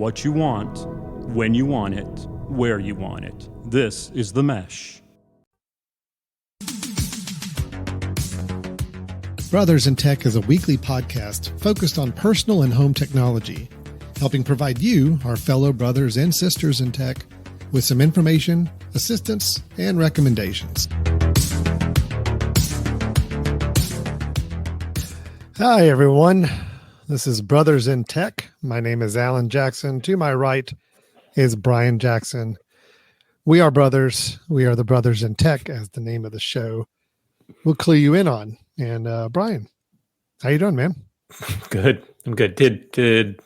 what you want, when you want it, where you want it. This is The Mesh. Brothers in Tech is a weekly podcast focused on personal and home technology, helping provide you, our fellow brothers and sisters in tech, with some information, assistance, and recommendations. Hi, everyone. This is Brothers in Tech. My name is Alan Jackson. To my right is Brian Jackson. We are brothers. We are the Brothers in Tech, as the name of the show will clue you in on. And Brian, how you doing, man? Good. I'm good. Did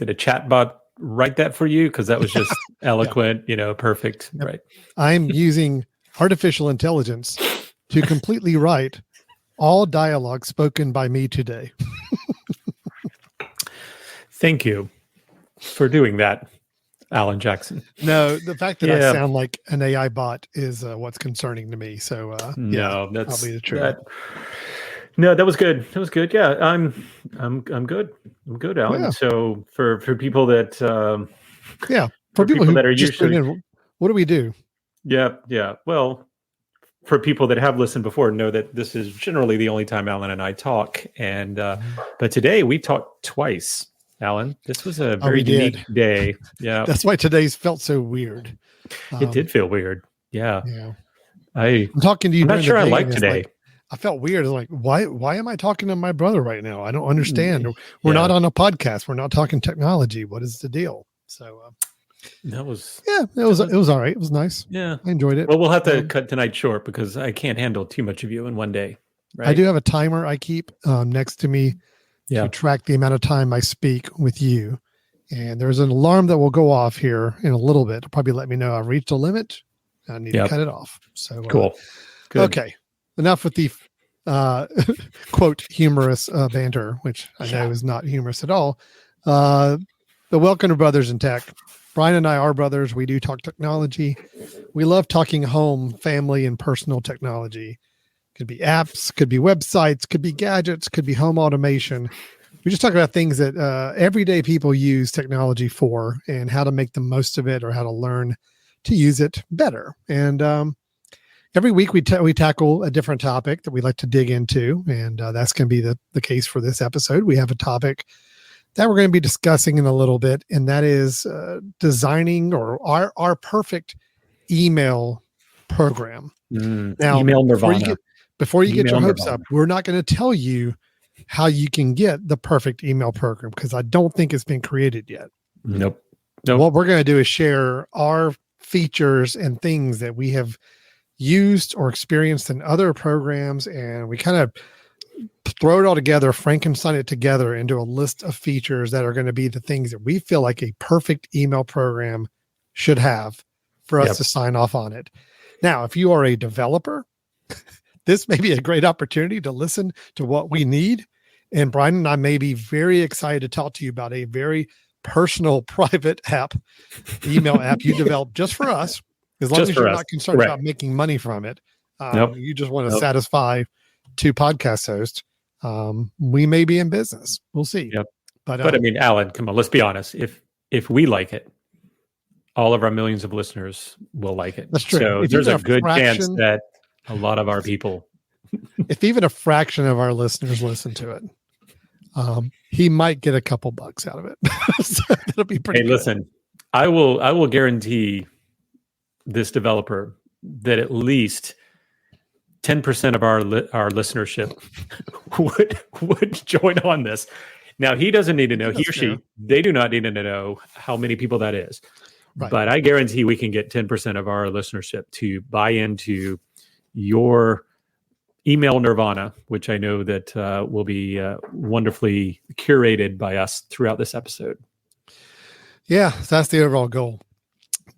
a chatbot write that for you? Because that was just eloquent, perfect. Yep. Right. I'm using artificial intelligence to completely write all dialogue spoken by me today. Thank you for doing that, Alan Jackson. No, the fact that I sound like an AI bot is what's concerning to me. So no, that's probably the truth. That was good. That was good. Yeah, I'm good. I'm good, Alan. Yeah. So for people that for people who that are just usually what do we do? Yeah. Well, for people that have listened before, know that this is generally the only time Alan and I talk, and but today we talked twice. Alan, this was a very unique day. Yeah, that's why today's felt so weird. It did feel weird. Yeah. I'm talking to you. I'm not sure I like today. I felt weird. Like, why am I talking to my brother right now? I don't understand. We're not on a podcast. We're not talking technology. What is the deal? So that was it was all right. It was nice. Yeah, I enjoyed it. Well, we'll have to cut tonight short because I can't handle too much of you in one day. Right? I do have a timer I keep next to me to track the amount of time I speak with you. And there's an alarm that will go off here in a little bit. It'll probably let me know I've reached a limit. I need to cut it off. So cool. Good. Okay. Enough with the quote humorous banter, which I know is not humorous at all. But welcome to Brothers in Tech. Brian and I are brothers. We do talk technology. We love talking home, family, and personal technology. Could be apps, could be websites, could be gadgets, could be home automation. We just talk about things that everyday people use technology for and how to make the most of it or how to learn to use it better. And every week we tackle a different topic that we like to dig into. And that's going to be the case for this episode. We have a topic that we're going to be discussing in a little bit, and that is designing or our perfect email program. Now, email nirvana. Before you get your hopes up, we're not going to tell you how you can get the perfect email program because I don't think it's been created yet. Nope. What we're going to do is share our features and things that we have used or experienced in other programs, and we kind of throw it all together, Frankenstein it together into a list of features that are going to be the things that we feel like a perfect email program should have for us to sign off on it. Now, if you are a developer, this may be a great opportunity to listen to what we need. And Brian and I may be very excited to talk to you about a very personal, private email app you developed just for us. As long as you're not concerned about making money from it. You just want to satisfy two podcast hosts. We may be in business. We'll see. Yep. But I mean, Alan, come on, let's be honest. If we like it, all of our millions of listeners will like it. That's true. So there's a good chance that a lot of our people, if even a fraction of our listeners listen to it, he might get a couple bucks out of it. So that'll be pretty good. Listen, I will guarantee this developer that at least 10% of our listenership would join on this. Now, he doesn't need to know, he or she, they do not need to know how many people that is. Right. But I guarantee we can get 10% of our listenership to buy into your email nirvana, which I know that will be wonderfully curated by us throughout this episode. Yeah, that's the overall goal.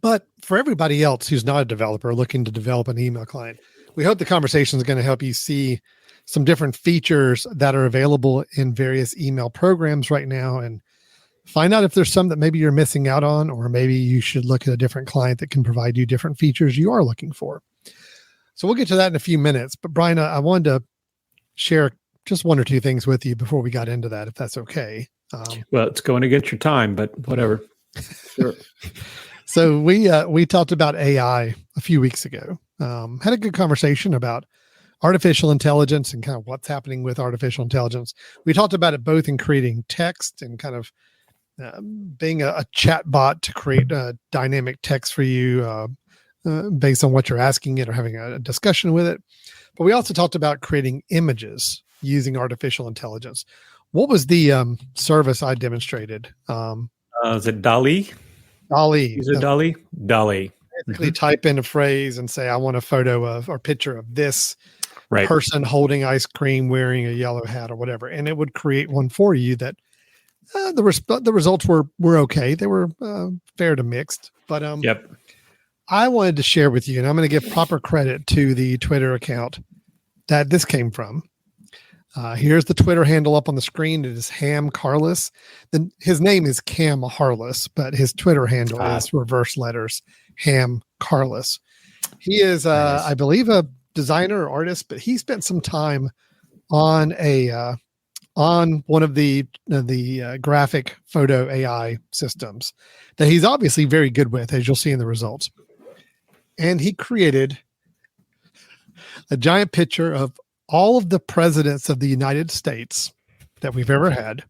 But for everybody else who's not a developer looking to develop an email client, we hope the conversation is going to help you see some different features that are available in various email programs right now and find out if there's some that maybe you're missing out on, or maybe you should look at a different client that can provide you different features you are looking for. So we'll get to that in a few minutes. But Brian, I wanted to share just one or two things with you before we got into that, if that's okay. Well, it's going against your time, but whatever. Sure. So we talked about AI a few weeks ago. Had a good conversation about artificial intelligence and kind of what's happening with artificial intelligence. We talked about it both in creating text and kind of being a chat bot to create dynamic text for you based on what you're asking it or having a discussion with it. But we also talked about creating images using artificial intelligence. What was the service I demonstrated? Is it DALL-E? DALL-E. Is it DALL-E? DALL-E. Basically type in a phrase and say, I want a photo of or picture of this Right. person holding ice cream, wearing a yellow hat or whatever. And it would create one for you that the results were okay. They were fair to mixed, but Yep. I wanted to share with you, and I'm going to give proper credit to the Twitter account that this came from. Here's the Twitter handle up on the screen. It is Ham Carless. Then his name is Cam Harless, but his Twitter handle is reverse letters Ham Carless. He is, Nice. I believe, a designer or artist, but he spent some time on on one of the graphic photo AI systems that he's obviously very good with, as you'll see in the results. And he created a giant picture of all of the presidents of the United States that we've ever had.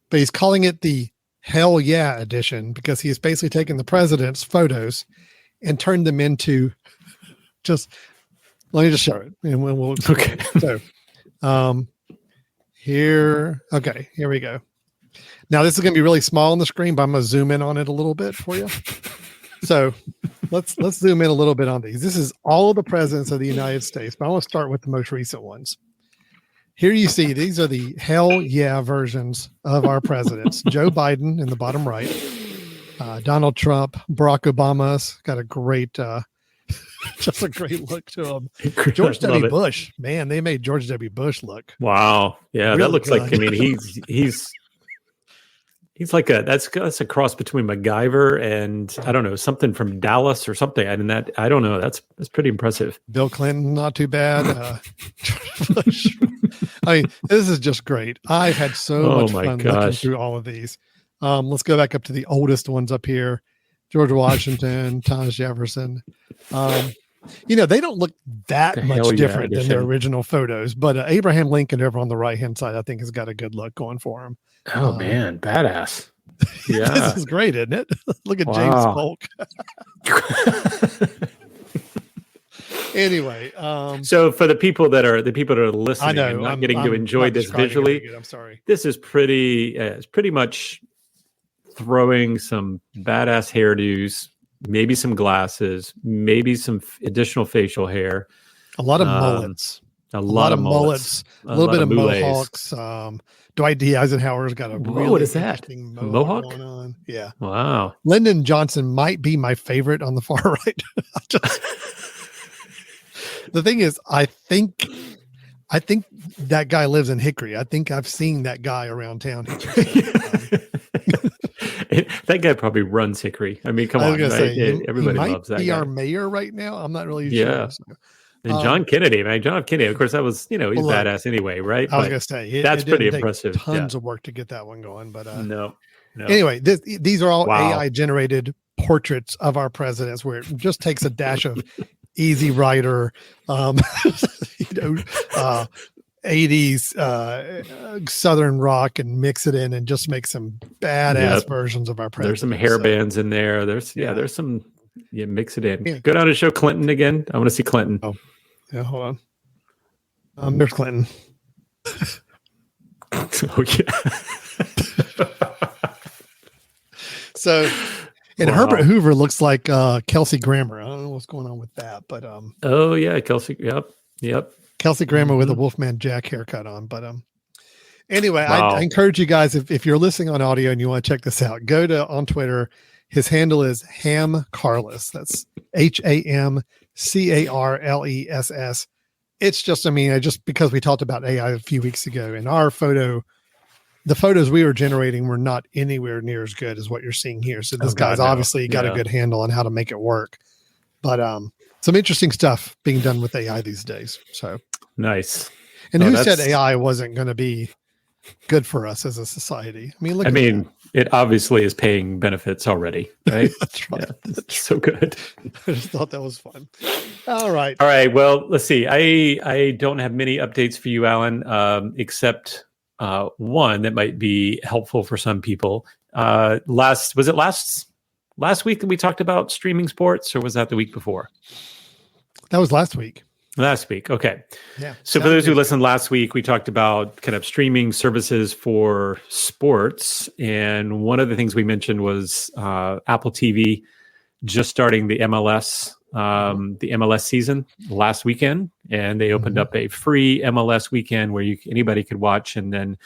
But he's calling it the Hell Yeah edition because he's basically taken the president's photos and turned them into let me just show it. And we'll Okay. So here we go. Now this is going to be really small on the screen, but I'm going to zoom in on it a little bit for you. So let's zoom in a little bit on these. This is all of the presidents of the United States, but I want to start with the most recent ones. Here you see these are the hell yeah versions of our presidents. Joe Biden in the bottom right, Donald Trump, Barack Obama's got a great, just a great look to him. George W. Bush, man, they made George W. Bush look. Wow. Yeah, really that looks good. like. I mean, he's like that's a cross between MacGyver and I don't know, something from Dallas or something. And that I don't know. That's pretty impressive. Bill Clinton, not too bad. Bush. I mean, this is just great. I've had so much fun looking through all of these. Let's go back up to the oldest ones up here. George Washington, Thomas Jefferson. They don't look that much different than their original photos, but Abraham Lincoln over on the right-hand side, I think has got a good look going for him. Oh man, badass. Yeah. This is great, isn't it? Look at James Polk. Anyway, so for the people that are listening and not getting to enjoy this visually, I'm sorry. This is pretty. It's pretty much throwing some badass hairdos, maybe some glasses, maybe some additional facial hair, a lot of mullets, a lot of mullets, a little bit of mohawks. Dwight D. Eisenhower's got a really what is that? mohawk going on. Yeah. Wow. Lyndon Johnson might be my favorite on the far right. The thing is, I think that guy lives in Hickory. I think I've seen that guy around town. That guy probably runs Hickory. I mean, come on. Everybody loves that guy. He might be our mayor right now. I'm not really sure. Yeah. And John Kennedy, man. John F. Kennedy, of course, that was, he's badass anyway, right? I was going to say, that's pretty impressive. Tons of work to get that one going. But no. Anyway, these are all AI generated portraits of our presidents where it just takes a dash of Easy Rider, 80s Southern rock and mix it in and just make some badass versions of our presidents. There's some hair bands in there. There's some, mix it in. Yeah. Go down and show Clinton again. I want to see Clinton. Oh, yeah, hold on. There's Clinton. Oh, yeah. So, and Herbert Hoover looks like Kelsey Grammer. I don't know what's going on with that, but oh yeah, Kelsey. Yep. Kelsey Grammer with a Wolfman Jack haircut on. But anyway, I encourage you guys if you're listening on audio and you want to check this out, go to on Twitter. His handle is Ham Carless. That's HAMCARLESS. It's just, just because we talked about AI a few weeks ago, and the photos we were generating were not anywhere near as good as what you're seeing here. So this guy's obviously got a good handle on how to make it work. But some interesting stuff being done with AI these days. So nice. And who said AI wasn't going to be good for us as a society. I mean, look. It obviously is paying benefits already, right? That's right. Yeah, that's so good. I just thought that was fun. All right. All right. Well, let's see. I don't have many updates for you, Alan, except one that might be helpful for some people. Last week that we talked about streaming sports, or was that the week before? That was last week. Last week. Okay. Yeah. So for those who listened last week, we talked about kind of streaming services for sports. And one of the things we mentioned was Apple TV just starting the MLS season last weekend. And they opened up a free MLS weekend where anybody could watch. And then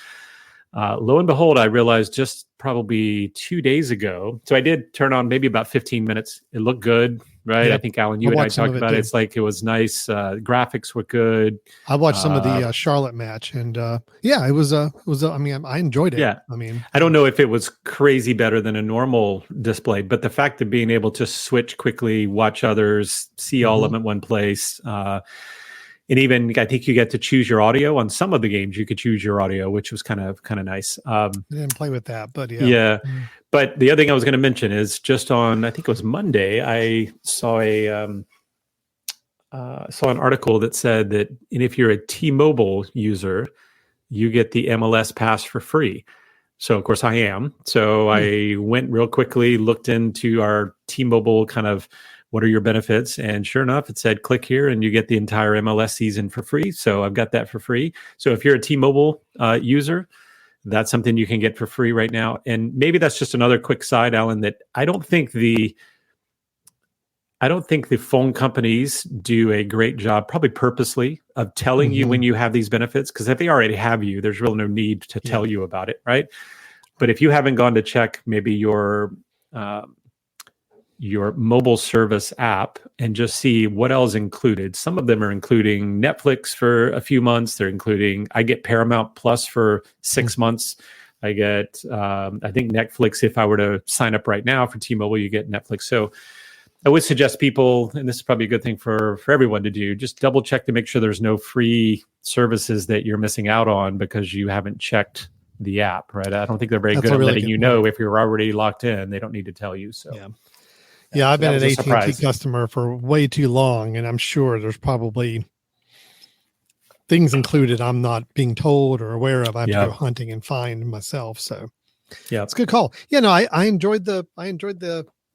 lo and behold, I realized just probably 2 days ago. So I did turn on maybe about 15 minutes. It looked good, right? Yep. I think, Alan, you and I talked about it. It's like it was nice. Graphics were good. I watched some of the Charlotte match, and it was. I mean, I enjoyed it. Yeah. I mean, I don't know if it was crazy better than a normal display, but the fact of being able to switch quickly, watch others, see all of them in one place. And even I think you get to choose your audio on some of the games. You could choose your audio, which was kind of nice. I didn't play with that, but yeah. Yeah. But the other thing I was going to mention is just on, I think it was Monday, I saw an article that said that if you're a T-Mobile user, you get the MLS pass for free. So of course I am. So I went real quickly, looked into our T-Mobile kind of what are your benefits, and sure enough, it said click here and you get the entire MLS season for free. So I've got that for free. So if you're a T-Mobile user, that's something you can get for free right now. And maybe that's just another quick side, Alan, that I don't think the phone companies do a great job, probably purposely, of telling you when you have these benefits. Because if they already have you, there's really no need to tell you about it, right? But if you haven't gone to check maybe your mobile service app and just see what else included. Some of them are including Netflix for a few months. I get Paramount Plus for 6 months. I get, I think Netflix, if I were to sign up right now for T-Mobile, you get Netflix. So I would suggest people, and this is probably a good thing for everyone to do, just double check to make sure there's no free services that you're missing out on because you haven't checked the app, right? I don't think they're very good at letting you know if you're already locked in. They don't need to tell you. So. Yeah, I've been an AT&T customer for way too long, and I'm sure there's probably things included I'm not being told or aware of. I have to go hunting and find myself. So, yeah, it's a good call. Yeah, no, I enjoyed the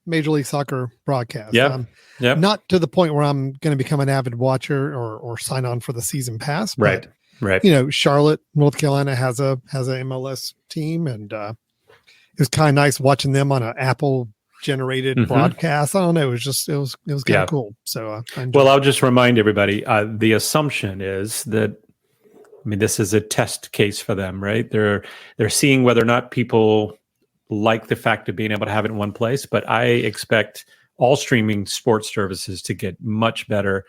Major League Soccer broadcast. Yeah, not to the point where I'm going to become an avid watcher or sign on for the season pass. But, right. You know, Charlotte, North Carolina has a MLS team, and it was kind of nice watching them on an Apple generated broadcast. I don't know. It was kind of cool. So, I'll just remind everybody, the assumption is that, I mean, this is a test case for them, right? They're seeing whether or not people like the fact of being able to have it in one place, but I expect all streaming sports services to get much better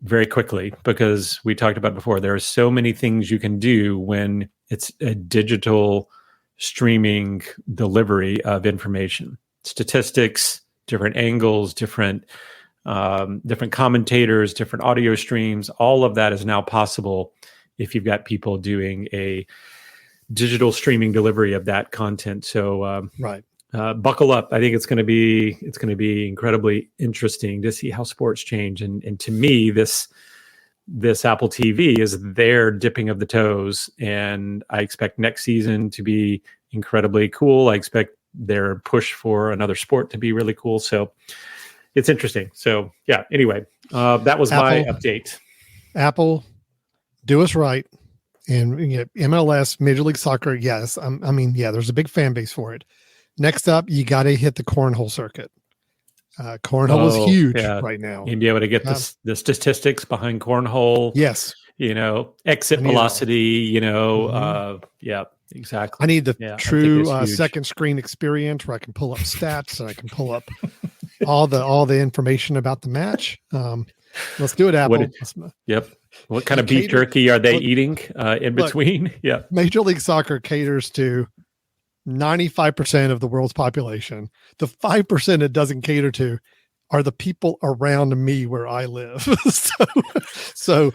very quickly because we talked about before, there are so many things you can do when it's a digital streaming delivery of information. Statistics, different angles, different commentators, different audio streams. All of that is now possible if you've got people doing a digital streaming delivery of that content. So, buckle up. I think it's going to be incredibly interesting to see how sports change. And to me, this Apple TV is their dipping of the toes, and I expect next season to be incredibly cool. I expect their push for another sport to be really cool. So it's interesting. So yeah, anyway, that was my update. Apple, do us right. And MLS, Major League Soccer, yes. There's a big fan base for it. Next up, you got to hit the cornhole circuit. Cornhole is huge right now. You'd be able to get the statistics behind cornhole. Yes. Exit velocity, exactly. I need the true second screen experience where I can pull up stats and I can pull up all the information about the match. Let's do it, Apple. What kind of beef jerky are they eating in between? Yeah. Major League Soccer caters to 95% of the world's population. The 5% it doesn't cater to are the people around me where I live. So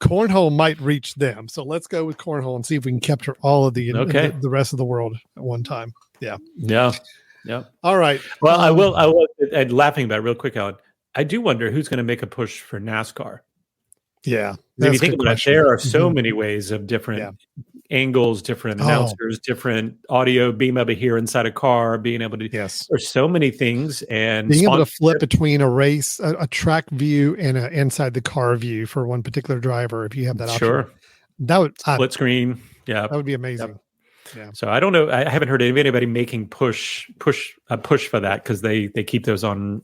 cornhole might reach them. So let's go with cornhole and see if we can capture all of Okay. the rest of the world at one time. Yeah. Yeah. All right. Well, I will. And laughing about it real quick, Alan. I do wonder who's going to make a push for NASCAR. Yeah. If you think about it, there are so Mhm. many ways of different Yeah. angles, different announcers, different audio beam over here inside a car, being able to. Yes. There's so many things, and Being able to flip between a race, a track view, and an inside the car view for one particular driver, if you have that option. Sure. That would Split screen. Yeah. That would be amazing. Yep. Yeah. So I don't know. I haven't heard of anybody making push for that because they keep those on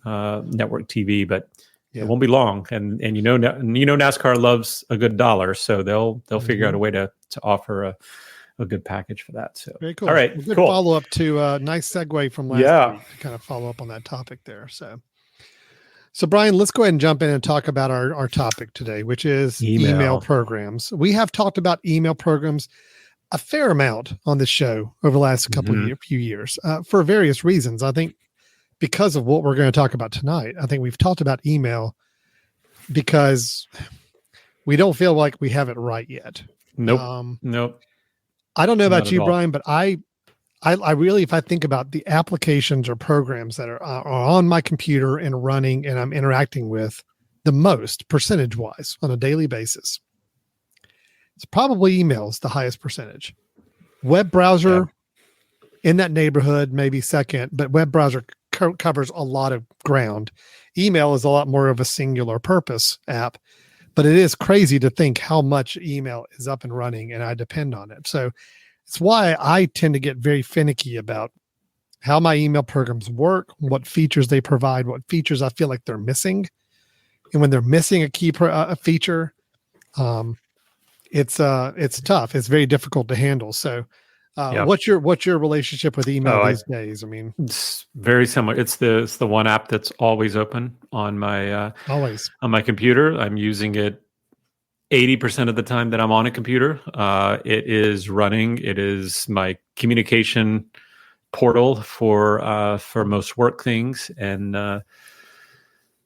network TV, but it won't be long. And NASCAR loves a good dollar, so they'll figure out a way to offer a good package for that. So very cool. All right, good cool. follow up to nice segue from last week to kind of follow up on that topic there. So Brian, let's go ahead and jump in and talk about our topic today, which is email programs. We have talked about email programs a fair amount on this show over the last few years for various reasons. I think because of what we're going to talk about tonight, I think we've talked about email because we don't feel like we have it right yet. Nope. Nope. I don't know about you, Brian, but I really, if I think about the applications or programs that are on my computer and running and I'm interacting with the most percentage wise on a daily basis, it's probably emails, the highest percentage. Web browser in that neighborhood, maybe second, but web browser covers a lot of ground. Email is a lot more of a singular purpose app, but it is crazy to think how much email is up and running and I depend on it. So it's why I tend to get very finicky about how my email programs work, what features they provide, what features I feel like they're missing. And when they're missing a key feature, it's tough. It's very difficult to handle. So what's your relationship with email these days? I mean, it's very similar. It's the one app that's always open on my on my computer. I'm using it 80% of the time that I'm on a computer. It is running. It is my communication portal for most work things. And and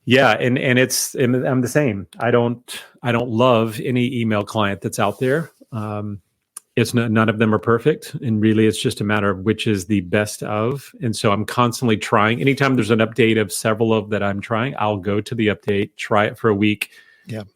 I'm the same. I don't love any email client that's out there. None of them are perfect, and really it's just a matter of which is the best of. And so I'm constantly trying. Anytime there's an update of several of that I'm trying, I'll go to the update, try it for a week,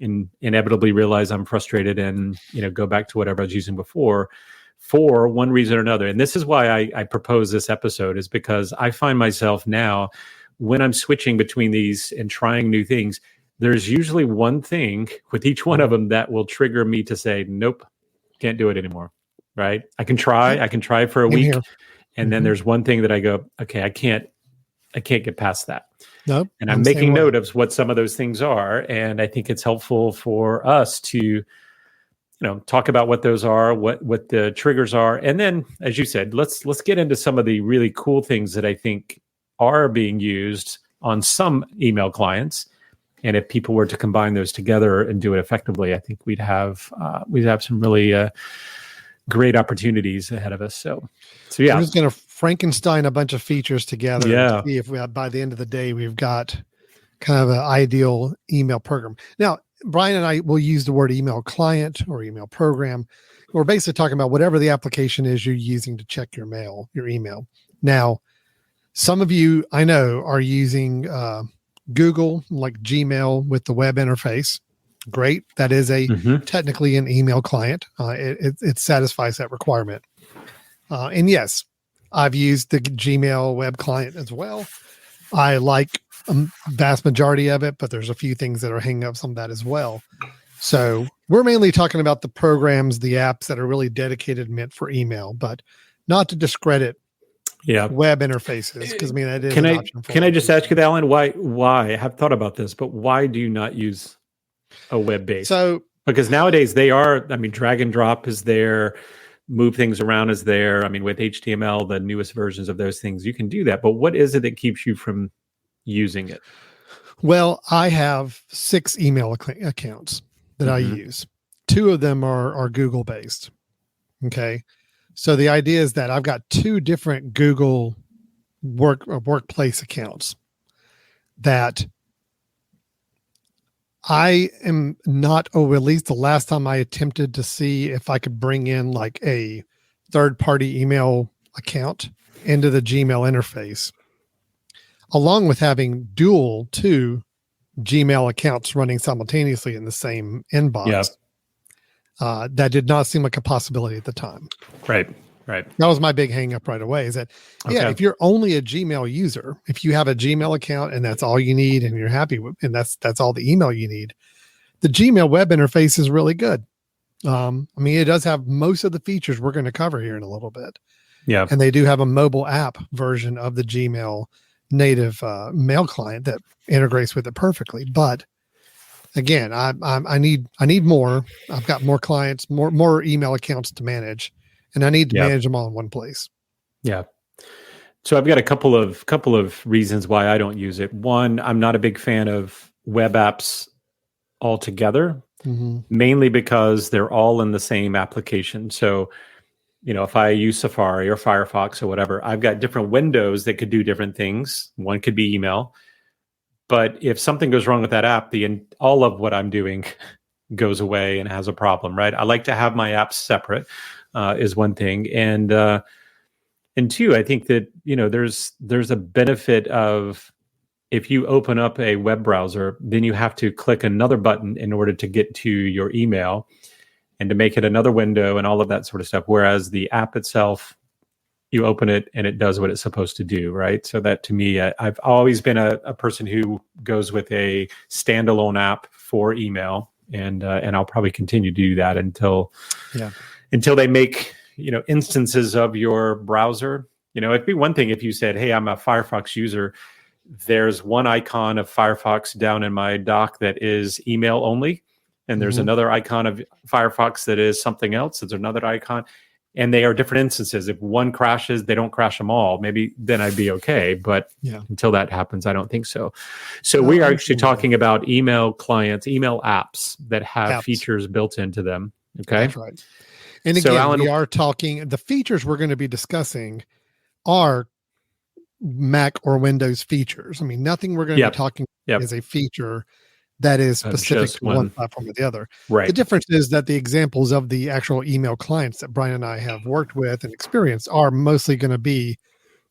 and inevitably realize I'm frustrated and go back to whatever I was using before for one reason or another. And this is why I propose this episode, is because I find myself now when I'm switching between these and trying new things, there's usually one thing with each one of them that will trigger me to say, nope, can't do it anymore. Right. I can try for a week. And then there's one thing that I go, okay, I can't get past that. Nope. And I'm making note of what some of those things are. And I think it's helpful for us to, talk about what those are, what the triggers are. And then, as you said, let's get into some of the really cool things that I think are being used on some email clients. And if people were to combine those together and do it effectively, I think we'd have some really great opportunities ahead of us. So yeah, we're just going to Frankenstein a bunch of features together. Yeah. To see if by the end of the day we've got kind of an ideal email program. Now, Brian and I will use the word email client or email program. We're basically talking about whatever the application is you're using to check your email. Now, some of you I know are using Google, like Gmail with the web interface. Great. That is technically an email client. It satisfies that requirement. And yes, I've used the Gmail web client as well. I like a vast majority of it, but there's a few things that are hanging up some of that as well. So we're mainly talking about the programs, the apps that are really dedicated, meant for email, but not to discredit web interfaces, because that is an option. Can I just ask you, Alan, why I have thought about this, but why do you not use a web-based? So because nowadays they are, drag and drop is there, move things around is there. With HTML, the newest versions of those things, you can do that. But what is it that keeps you from using it? Well, I have 6 email accounts that I use. 2 of them are Google based. Okay. So the idea is that I've got 2 different Google workplace accounts that I am not, or at least the last time I attempted to see if I could bring in like a third-party email account into the Gmail interface, along with having dual two Gmail accounts running simultaneously in the same inbox. Yeah. That did not seem like a possibility at the time. Right. Right. That was my big hang up right away, is that, yeah, Okay. if you're only a Gmail user, if you have a Gmail account and that's all you need and you're happy with, and that's all the email you need, the Gmail web interface is really good. I mean, it does have most of the features we're going to cover here in a little bit. Yeah. And they do have a mobile app version of the Gmail native mail client that integrates with it perfectly. But again, I need more. I've got more clients, more email accounts to manage, and I need to manage them all in one place. Yeah. So I've got a couple of reasons why I don't use it. One, I'm not a big fan of web apps altogether, mainly because they're all in the same application. So, if I use Safari or Firefox or whatever, I've got different windows that could do different things. One could be email. But if something goes wrong with that app, all of what I'm doing goes away and has a problem, right? I like to have my apps separate, is one thing. And two, I think that, there's a benefit of, if you open up a web browser, then you have to click another button in order to get to your email and to make it another window and all of that sort of stuff. Whereas the app itself, you open it and it does what it's supposed to do, right? So that, to me, I've always been a person who goes with a standalone app for email, and I'll probably continue to do that until they make instances of your browser. It'd be one thing if you said, "Hey, I'm a Firefox user. There's one icon of Firefox down in my dock that is email only, and there's another icon of Firefox that is something else. There's another icon." And they are different instances. If one crashes, they don't crash them all. Maybe then I'd be okay. But until that happens, I don't think so. So we are actually talking about email clients, email apps that have features built into them. Okay. That's right. And again, Alan, we are talking, the features we're going to be discussing are Mac or Windows features. I mean, nothing we're going to be talking is a feature that is specific to one platform or the other. Right. The difference is that the examples of the actual email clients that Brian and I have worked with and experienced are mostly going to be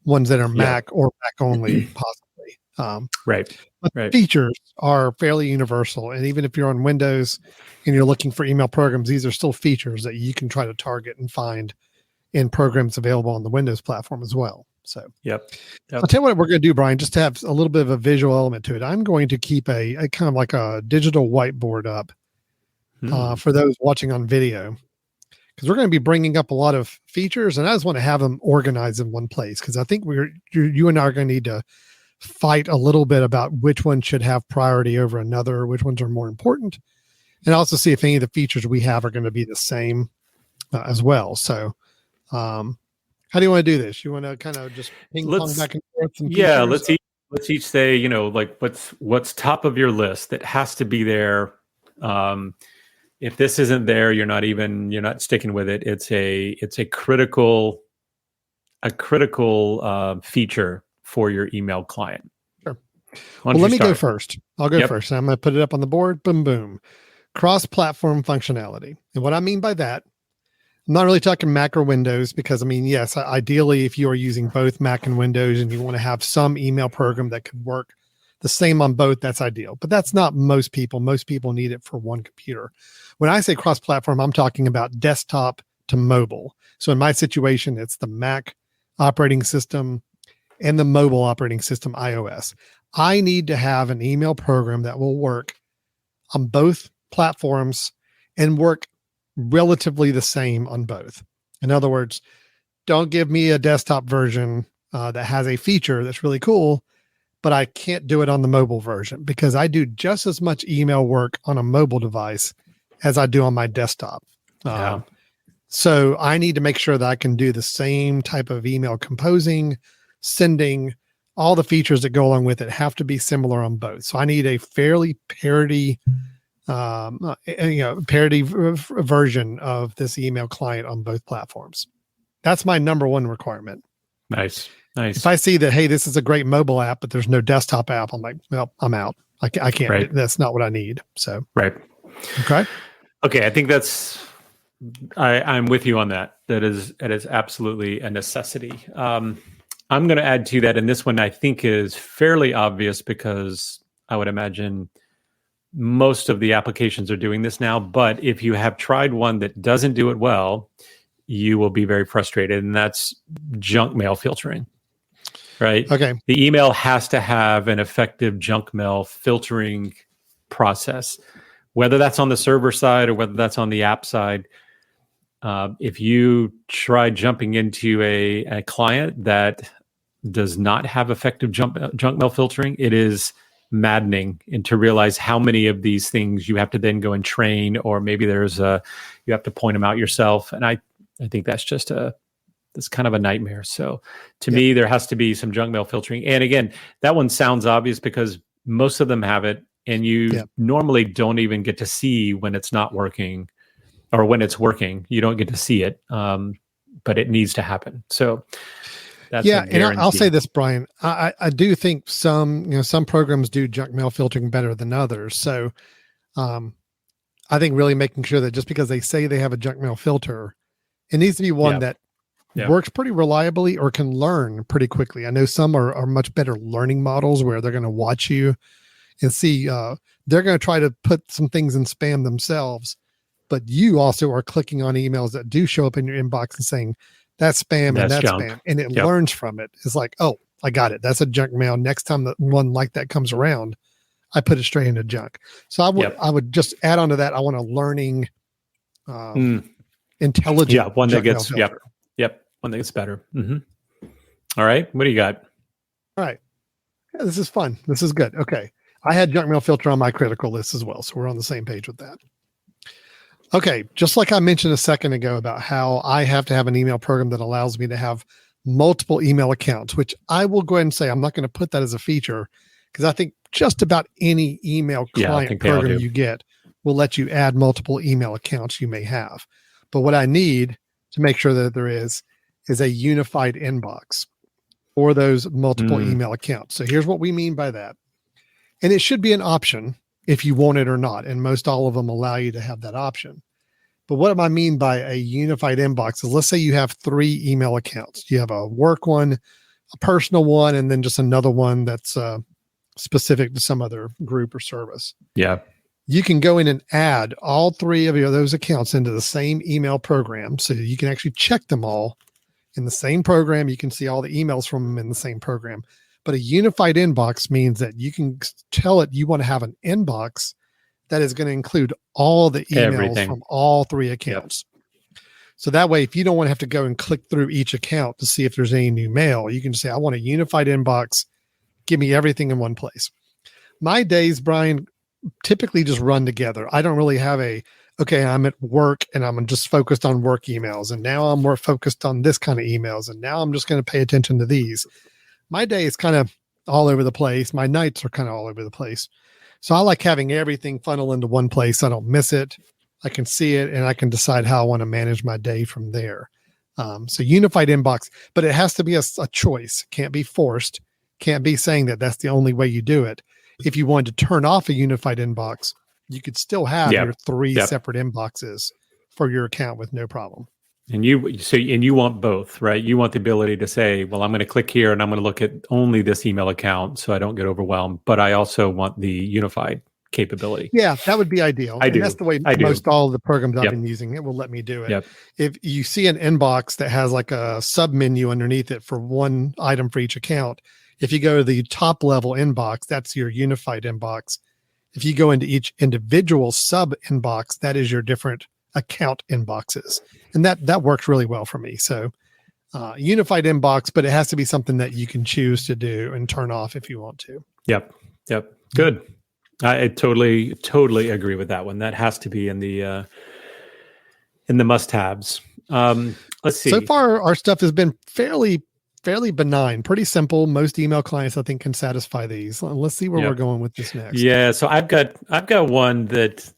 ones that are Mac or Mac only, possibly. Right. But features are fairly universal. And even if you're on Windows and you're looking for email programs, these are still features that you can try to target and find in programs available on the Windows platform as well. So, I'll tell you what we're going to do, Brian, just to have a little bit of a visual element to it. I'm going to keep a kind of like a digital whiteboard up for those watching on video, because we're going to be bringing up a lot of features, and I just want to have them organized in one place, because I think you and I are going to need to fight a little bit about which one should have priority over another, which ones are more important, and also see if any of the features we have are going to be the same as well. So, how do you want to do this? You want to kind of just ping pong back and forth? Let's each say, like what's top of your list that has to be there. If this isn't there, you're not sticking with it. It's a critical feature for your email client. Sure. Well, let me go first. I'll go first. I'm going to put it up on the board. Boom, boom. Cross-platform functionality. And what I mean by that, I'm not really talking Mac or Windows, because, I mean, yes, ideally, if you are using both Mac and Windows and you want to have some email program that could work the same on both, that's ideal. But that's not most people. Most people need it for one computer. When I say cross-platform, I'm talking about desktop to mobile. So in my situation, it's the Mac operating system and the mobile operating system, iOS. I need to have an email program that will work on both platforms and work relatively the same on both. In other words, don't give me a desktop version that has a feature that's really cool, but I can't do it on the mobile version, because I do just as much email work on a mobile device as I do on my desktop. So I need to make sure that I can do the same type of email composing, sending, all the features that go along with it have to be similar on both. So I need a fairly parity version of this email client on both platforms. That's my number one requirement. Nice. If I see that, hey, this is a great mobile app, but there's no desktop app, I'm like, well, I'm out. I can't. Right. That's not what I need. So Right. okay. Okay. I think I'm with you on that. That is absolutely a necessity. I'm going to add to that, and this one I think is fairly obvious because I would imagine most of the applications are doing this now. But if you have tried one that doesn't do it well, you will be very frustrated, and that's junk mail filtering. Right? Okay. The email has to have an effective junk mail filtering process, whether that's on the server side or whether that's on the app side. If you try jumping into a client that does not have effective junk mail filtering, it is maddening, and to realize how many of these things you have to then go and train, or maybe you have to point them out yourself. And I think that's kind of a nightmare. So to me, there has to be some junk mail filtering. And again, that one sounds obvious because most of them have it, and you normally don't even get to see when it's not working, or when it's working, you don't get to see it. But it needs to happen. So that's and I'll say this, Brian. I do think some programs do junk mail filtering better than others. So I think really making sure that just because they say they have a junk mail filter, it needs to be one that works pretty reliably or can learn pretty quickly. I know some are much better learning models where they're going to watch you and see, they're going to try to put some things in spam themselves, but you also are clicking on emails that do show up in your inbox and saying that's spam and that's junk. spam. And it learns from it. It's like, oh, I got it. That's a junk mail. Next time that one like that comes around, I put it straight into junk. So I would just add on to that. I want a learning, intelligent. One that gets, one that gets better. Mm-hmm. All right. What do you got? All right. Yeah, this is fun. This is good. Okay. I had junk mail filter on my critical list as well. So we're on the same page with that. Okay. Just like I mentioned a second ago about how I have to have an email program that allows me to have multiple email accounts, which I will go ahead and say I'm not going to put that as a feature because I think just about any email client program you get will let you add multiple email accounts you may have. But what I need to make sure that there is a unified inbox for those multiple email accounts. So here's what we mean by that. And it should be an option if you want it or not. And most all of them allow you to have that option. But what I mean by a unified inbox is, let's say you have 3 email accounts. You have a work one, a personal one, and then just another one that's specific to some other group or service. Yeah. You can go in and add all 3 of those accounts into the same email program. So you can actually check them all in the same program. You can see all the emails from them in the same program. But a unified inbox means that you can tell it you want to have an inbox that is going to include all the emails from all 3 accounts. Yep. So that way, if you don't want to have to go and click through each account to see if there's any new mail, you can say, I want a unified inbox. Give me everything in one place. My days, Brian, typically just run together. I don't really have I'm at work and I'm just focused on work emails. And now I'm more focused on this kind of emails. And now I'm just going to pay attention to these. My day is kind of all over the place. My nights are kind of all over the place. So I like having everything funnel into one place. I don't miss it. I can see it and I can decide how I want to manage my day from there. So unified inbox, but it has to be a choice. Can't be forced. Can't be saying that that's the only way you do it. If you wanted to turn off a unified inbox, you could still have your 3 separate inboxes for your account with no problem. And you want both, right? You want the ability to say, well, I'm going to click here and I'm going to look at only this email account so I don't get overwhelmed. But I also want the unified capability. Yeah, that would be ideal. And that's the way most all of the programs I've been using. It will let me do it. Yep. If you see an inbox that has like a sub menu underneath it for one item for each account, if you go to the top level inbox, that's your unified inbox. If you go into each individual sub inbox, that is your different account inboxes. And that works really well for me. So unified inbox, but it has to be something that you can choose to do and turn off if you want to. Yep. Good. I totally agree with that one. That has to be in the must-haves. Let's see. So far, our stuff has been fairly benign, pretty simple. Most email clients, I think, can satisfy these. Let's see where we're going with this next. Yeah. So I've got one that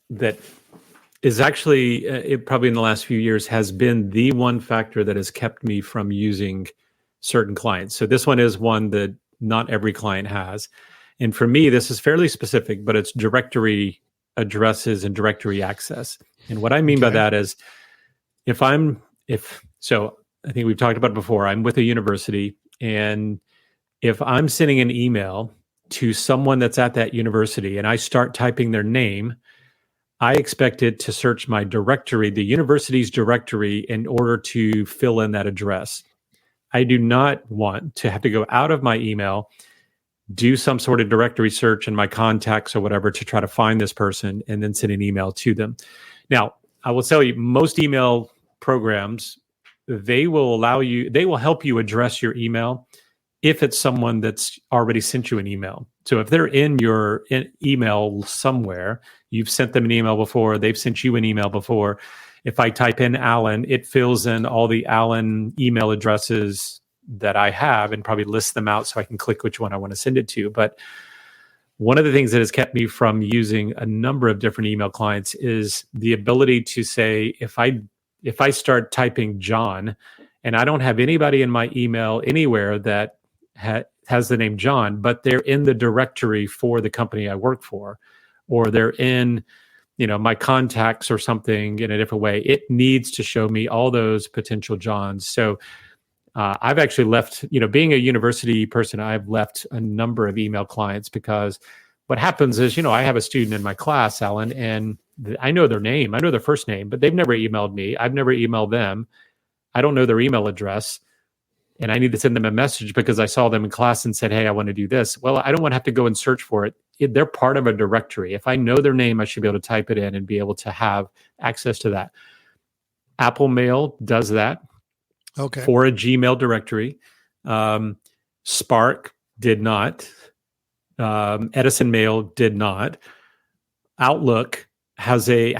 is actually it probably in the last few years has been the one factor that has kept me from using certain clients. So this one is one that not every client has. And for me, this is fairly specific, but it's directory addresses and directory access. And what I mean by that is so I think we've talked about it before, I'm with a university, and if I'm sending an email to someone that's at that university and I start typing their name, I expect it to search my directory, the university's directory, in order to fill in that address. I do not want to have to go out of my email, do some sort of directory search in my contacts or whatever to try to find this person and then send an email to them. Now, I will tell you, most email programs, they will help you address your email if it's someone that's already sent you an email. So if they're in your email somewhere, you've sent them an email before, they've sent you an email before. If I type in Alan, it fills in all the Alan email addresses that I have and probably lists them out so I can click which one I want to send it to. But one of the things that has kept me from using a number of different email clients is the ability to say, if I start typing John and I don't have anybody in my email anywhere that has the name John, but they're in the directory for the company I work for, or they're in, my contacts or something in a different way, it needs to show me all those potential Johns. So I've actually left, being a university person, I've left a number of email clients because what happens is, I have a student in my class, Alan, and I know their name, I know their first name, but they've never emailed me. I've never emailed them. I don't know their email address. And I need to send them a message because I saw them in class and said, hey, I want to do this. Well, I don't want to have to go and search for it. They're part of a directory. If I know their name, I should be able to type it in and be able to have access to that. Apple Mail does that for a Gmail directory. Spark did not. Edison Mail did not. Outlook is a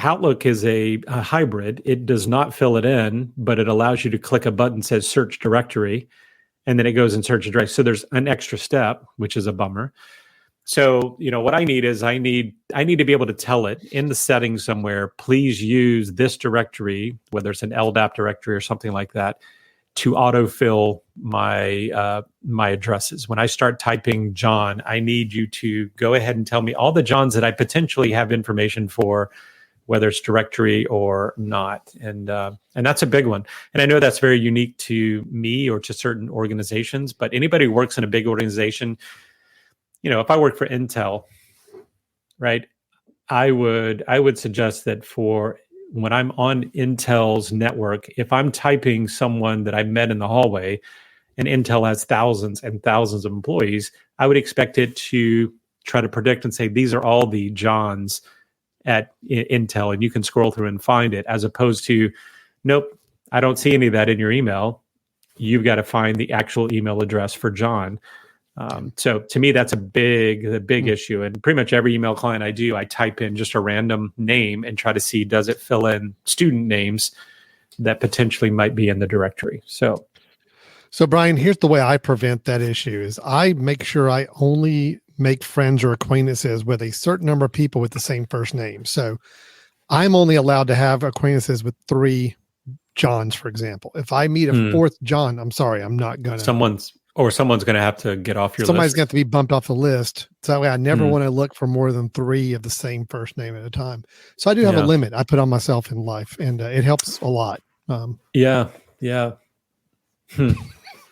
hybrid. It does not fill it in, but it allows you to click a button that says search directory, and then it goes and search a directory. So there's an extra step, which is a bummer. So, what I need is I need to be able to tell it in the settings somewhere, please use this directory, whether it's an LDAP directory or something like that, to autofill my my addresses. When I start typing John, I need you to go ahead and tell me all the Johns that I potentially have information for, whether it's directory or not. And that's a big one. And I know that's very unique to me or to certain organizations, but anybody who works in a big organization, if I work for Intel, right, I would suggest that for when I'm on Intel's network, if I'm typing someone that I met in the hallway and Intel has thousands and thousands of employees, I would expect it to try to predict and say, these are all the Johns at Intel, and you can scroll through and find it, as opposed to, nope, I don't see any of that in your email. You've got to find the actual email address for John. So to me, that's a big issue. And pretty much every email client I do, I type in just a random name and try to see, does it fill in student names that potentially might be in the directory? So Brian, here's the way I prevent that issue is I make sure I only make friends or acquaintances with a certain number of people with the same first name. So I'm only allowed to have acquaintances with 3 Johns, for example. If I meet a 4th John, I'm sorry, I'm not going to. Someone's going to have to get off your list. Somebody's going to be bumped off the list. So that way I never want to look for more than 3 of the same first name at a time. So I do have a limit I put on myself in life, and it helps a lot. Yeah.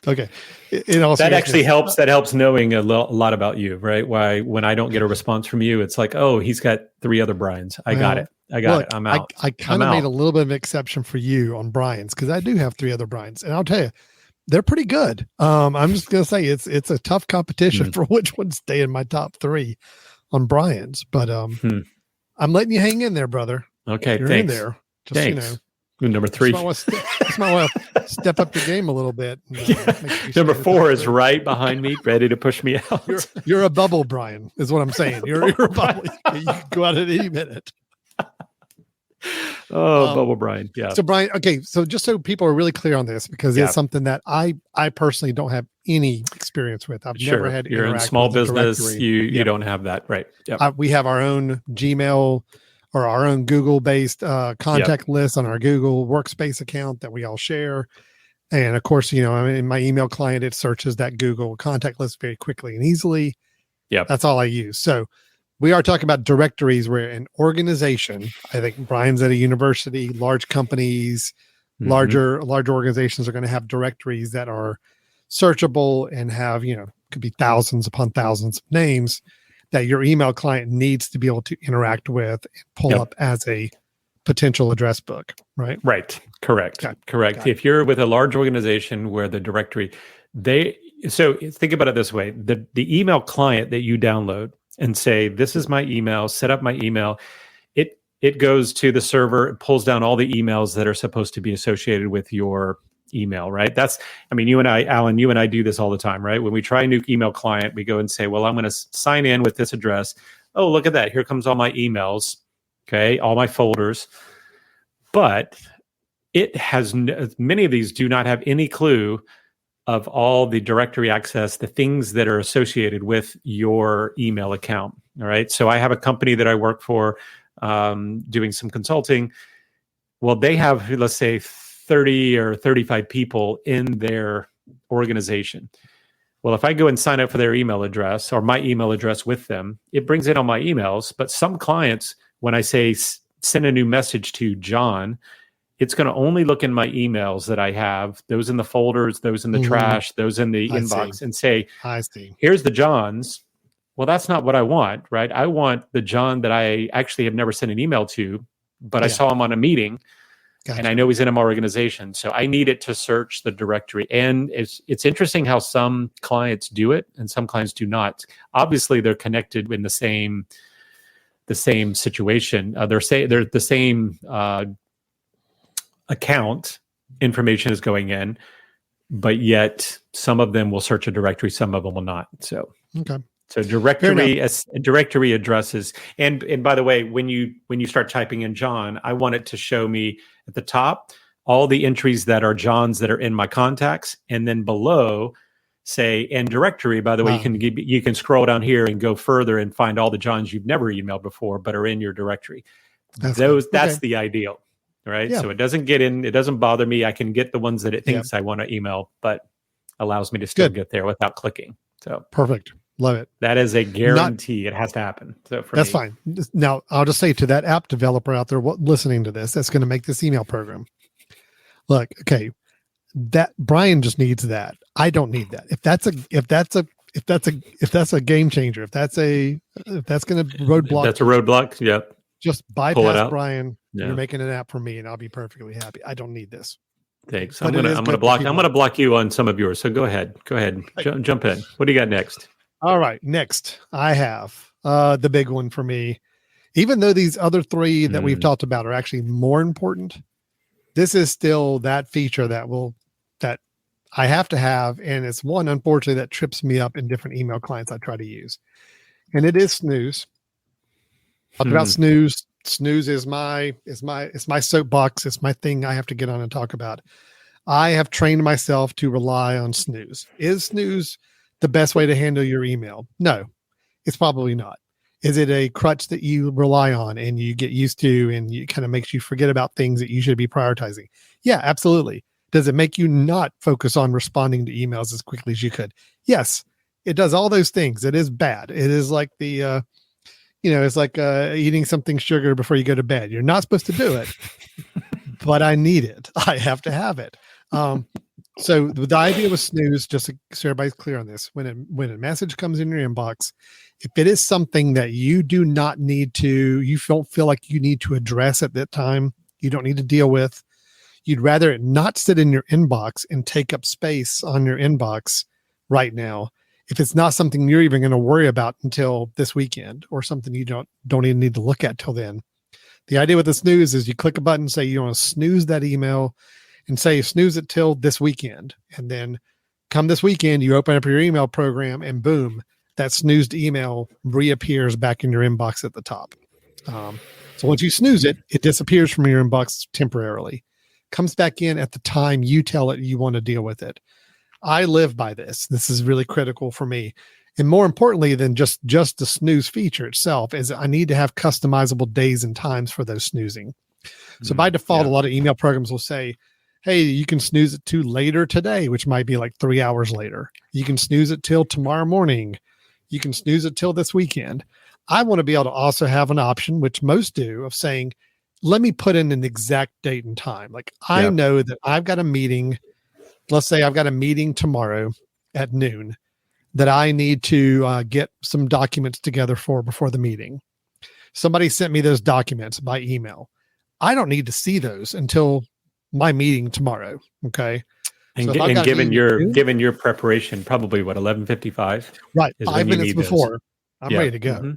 Okay. That actually helps. That helps knowing a lot about you, right? Why, when I don't get a response from you, it's like, oh, he's got 3 other Brians. I got it. I'm out. I kind of made a little bit of an exception for you on Brian's because I do have 3 other Brians. And I'll tell you, they're pretty good. I'm just going to say it's a tough competition for which ones stay in my top 3 on Brian's. But I'm letting you hang in there, brother. Okay, you're thanks. in there. Just, thanks. Number 3. Just might want to step up the game a little bit. And, Number 4 is right behind me, ready to push me out. You're a bubble, Brian, is what I'm saying. You're a bubble. You can go out at any minute. Bubble Brian. Yeah. So Brian, okay. So just so people are really clear on this, because it's something that I personally don't have any experience with. I've never had. You're in small business. You don't have that, right? Yep. We have our own Gmail or our own Google based contact list on our Google Workspace account that we all share. And of course, in my email client, it searches that Google contact list very quickly and easily. Yep. That's all I use. So we are talking about directories where an organization, I think Brian's at a university, large companies, larger organizations are going to have directories that are searchable and have, could be thousands upon thousands of names that your email client needs to be able to interact with and pull up as a potential address book, right? Right. Correct. Correct. If you're with a large organization where the directory, so think about it this way: the email client that you download and say, "This is my email," set up my email. It goes to the server, it pulls down all the emails that are supposed to be associated with your email, right? You and I, Alan, you and I do this all the time, right? When we try a new email client, we go and say, well, I'm going to sign in with this address. Oh, look at that. Here comes all my emails. Okay. All my folders. But it has, many of these do not have any clue of all the directory access, the things that are associated with your email account. All right. So I have a company that I work for, doing some consulting. Well, they have, let's say, 30 or 35 people in their organization. Well, if I go and sign up for their email address or my email address with them, it brings in all my emails. But some clients, when I say send a new message to John, it's going to only look in my emails that I have, those in the folders, those in the trash, those in the inbox, and say, I see. Here's the Johns. Well, that's not what I want, right? I want the John that I actually have never sent an email to, but I saw him on a meeting. Gotcha. And I know he's in my organization. So I need it to search the directory. And it's interesting how some clients do it and some clients do not. Obviously, they're connected in the same situation. They're the same account information is going in, but yet some of them will search a directory, some of them will not. So directory addresses. And by the way, when you start typing in John, I want it to show me at the top all the entries that are Johns that are in my contacts, and then below say and directory. By the way, you can scroll down here and go further and find all the Johns you've never emailed before but are in your directory. That's the ideal, right? Yeah. So it doesn't bother me. I can get the ones that it thinks I want to email, but allows me to still get there without clicking. So perfect. Love it. That is a guarantee. It has to happen. So that's fine. Now, I'll just say to that app developer out there listening to this, that's going to make this email program. Look, okay, that Brian just needs that. I don't need that. If that's a game changer, if that's going to roadblock. That's a roadblock. Yep. Just bypass Brian. Yeah. You're making an app for me, and I'll be perfectly happy. I don't need this. Thanks. I'm gonna block you on some of yours. So go ahead. Jump in. What do you got next? All right. Next, I have the big one for me. Even though these other three that we've talked about are actually more important, this is still that feature that I have to have. And it's one, unfortunately, that trips me up in different email clients I try to use. And it is Snooze. Talked about Snooze. Snooze is my soapbox. It's my thing I have to get on and talk about. I have trained myself to rely on Snooze. Is Snooze the best way to handle your email? No, it's probably not. Is it a crutch that you rely on and you get used to and it kind of makes you forget about things that you should be prioritizing? Yeah, absolutely. Does it make you not focus on responding to emails as quickly as you could? Yes, it does all those things. It is bad. It is like it's like eating something sugar before you go to bed. You're not supposed to do it, but I need it. I have to have it. So the idea with Snooze, just so everybody's clear on this, when a message comes in your inbox, if it is something that you do not need to, you don't feel like you need to address at that time, you don't need to deal with, you'd rather it not sit in your inbox and take up space on your inbox right now. If it's not something you're even going to worry about until this weekend or something you don't even need to look at till then. The idea with the Snooze is you click a button, say you want to snooze that email, and say snooze it till this weekend. And then come this weekend, you open up your email program and boom, that snoozed email reappears back in your inbox at the top. So once you snooze it, it disappears from your inbox temporarily. Comes back in at the time you tell it you want to deal with it. I live by this. This is really critical for me. And more importantly than just the snooze feature itself is I need to have customizable days and times for those snoozing. So by default, a lot of email programs will say, hey, you can snooze it to later today, which might be like 3 hours later. You can snooze it till tomorrow morning. You can snooze it till this weekend. I want to be able to also have an option, which most do, of saying, let me put in an exact date and time. Like I know that I've got a meeting. Let's say I've got a meeting tomorrow at noon that I need to get some documents together for before the meeting. Somebody sent me those documents by email. I don't need to see those until my meeting tomorrow. Okay. And, so and given your preparation, probably what, 11:55? Right. 5 minutes before I'm ready to go. Mm-hmm.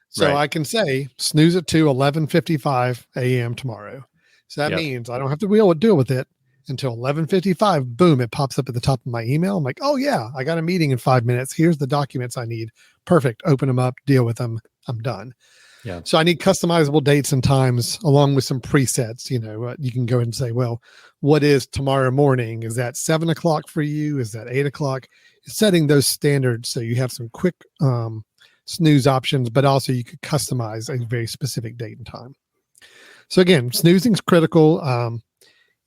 So I can say snooze it to 11:55 a.m. tomorrow. So that means I don't have to be able to deal with it until 11:55. Boom, it pops up at the top of my email. I'm like, oh yeah, I got a meeting in 5 minutes. Here's the documents I need. Perfect. Open them up, deal with them. I'm done. Yeah. So I need customizable dates and times along with some presets. You know, you can go ahead and say, well, what is tomorrow morning? Is that 7 o'clock for you? Is that 8 o'clock? Setting those standards so you have some quick snooze options, but also you could customize a very specific date and time. So again, snoozing is critical.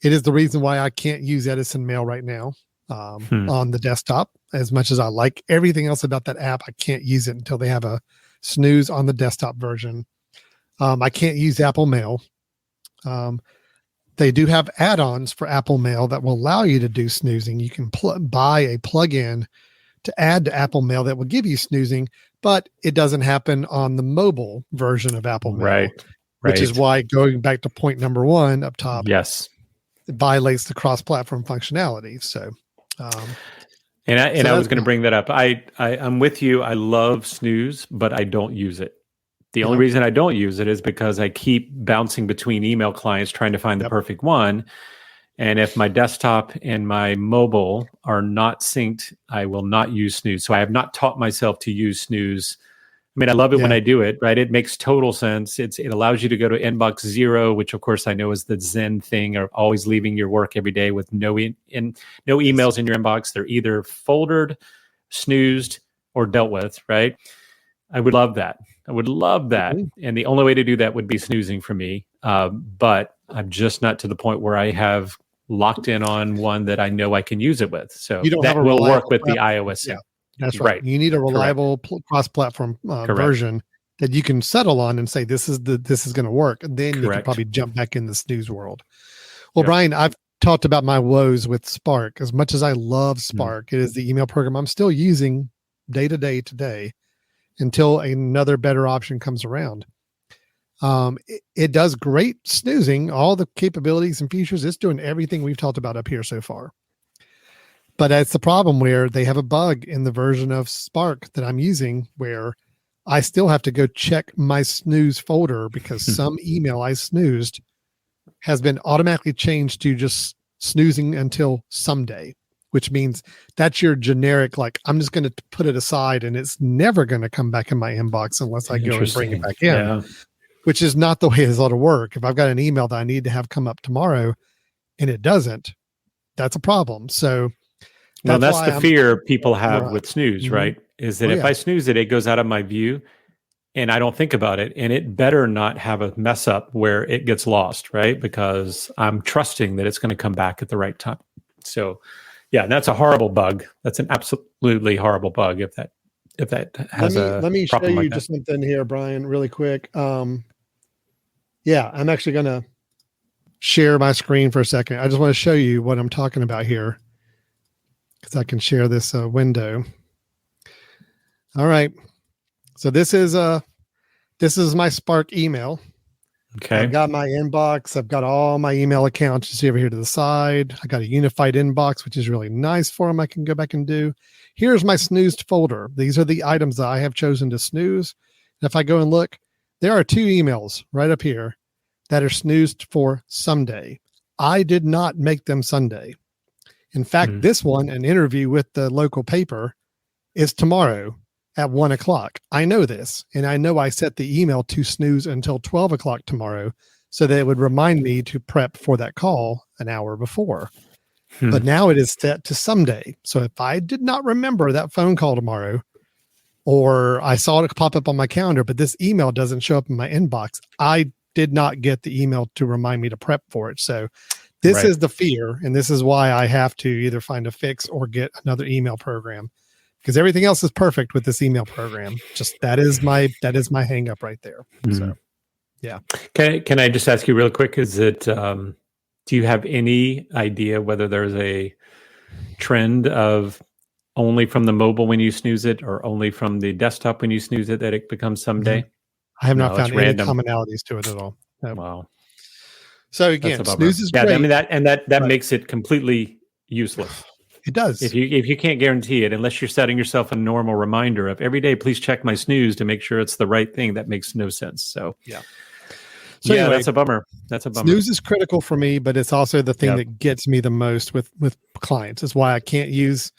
It is the reason why I can't use Edison Mail right now on the desktop. As much as I like everything else about that app, I can't use it until they have a snooze on the desktop version. I can't use Apple Mail. They do have add-ons for Apple Mail that will allow you to do snoozing. You can buy a plugin to add to Apple Mail that will give you snoozing, but it doesn't happen on the mobile version of Apple Mail. Right. Which is why, going back to point number one up top, yes, it violates the cross-platform functionality. So, I was going to bring that up. I'm with you. I love snooze, but I don't use it. The only reason I don't use it is because I keep bouncing between email clients trying to find the perfect one. And if my desktop and my mobile are not synced, I will not use snooze. So I have not taught myself to use snooze. I mean, I love it when I do it, right? It makes total sense. It allows you to go to inbox 0, which of course I know is the Zen thing of always leaving your work every day with no emails in your inbox. They're either foldered, snoozed, or dealt with, right? I would love that. And the only way to do that would be snoozing for me. But I'm just not to the point where I have locked in on one that I know I can use it with. So that will work with the iOS. Yeah, that's right. You need a reliable cross-platform version that you can settle on and say, this is going to work. And then you can probably jump back in the snooze world. Well, Brian, I've talked about my woes with Spark. As much as I love Spark, it is the email program I'm still using day to day today until another better option comes around. It does great snoozing, all the capabilities and features. It's doing everything we've talked about up here so far. But it's the problem where they have a bug in the version of Spark that I'm using where I still have to go check my snooze folder because some email I snoozed has been automatically changed to just snoozing until someday, which means that's your generic, like, I'm just going to put it aside and it's never going to come back in my inbox unless I go and bring it back in, which is not the way this ought to work. If I've got an email that I need to have come up tomorrow and it doesn't, that's a problem. So that's the fear people have with snooze, right? Is that if I snooze it, it goes out of my view and I don't think about it, and it better not have a mess up where it gets lost, right? Because I'm trusting that it's going to come back at the right time. So that's a horrible bug. That's an absolutely horrible bug if that has let me show you just something here, Brian, really quick. I'm actually going to share my screen for a second. I just want to show you what I'm talking about here because I can share this window. All right. So this is my Spark email. Okay. I've got my inbox. I've got all my email accounts. You see over here to the side. I got a unified inbox, which is really nice for them. I can go back and do. Here's my snoozed folder. These are the items that I have chosen to snooze. And if I go and look, there are 2 emails right up here that are snoozed for someday. I did not make them Sunday. In fact, this one, an interview with the local paper, is tomorrow at 1 o'clock. I know this, and I know I set the email to snooze until 12 o'clock tomorrow so that it would remind me to prep for that call an hour before. But now it is set to someday. So if I did not remember that phone call tomorrow, or I saw it pop up on my calendar, but this email doesn't show up in my inbox, I did not get the email to remind me to prep for it. So this is the fear, and this is why I have to either find a fix or get another email program, because everything else is perfect with this email program. Just that is my hang up right there. So yeah. Can I just ask you real quick? Is it do you have any idea whether there's a trend of only from the mobile when you snooze it, or only from the desktop when you snooze it, that it becomes someday? I have not No, found it's any random. commonalities to it at all. No. Wow. So That's again, a bummer. snooze is Yeah, great. I mean that but makes it completely useless. it does. If you can't guarantee it, unless you're setting yourself a normal reminder of every day, please check my snooze to make sure it's the right thing, that makes no sense. So yeah. So yeah, anyway, that's a bummer. That's a bummer. snooze is critical for me, but it's also the thing Yep. that gets me the most with clients. It's why I can't use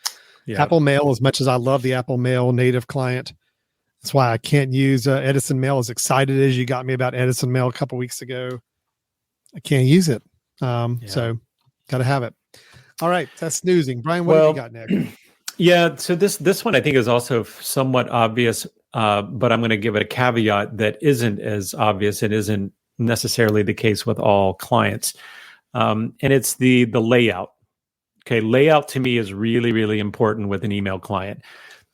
Yeah. Apple Mail as much as I love the Apple Mail native client. That's why I can't use Edison Mail. As excited as you got me about Edison Mail a couple weeks ago, I can't use it. So got to have it. All right, that's snoozing. Brian, what have you got next? Yeah, so this one I think is also somewhat obvious, but I'm going to give it a caveat that isn't as obvious. It isn't necessarily the case with all clients, and it's the layout. Okay, layout to me is really, really important with an email client.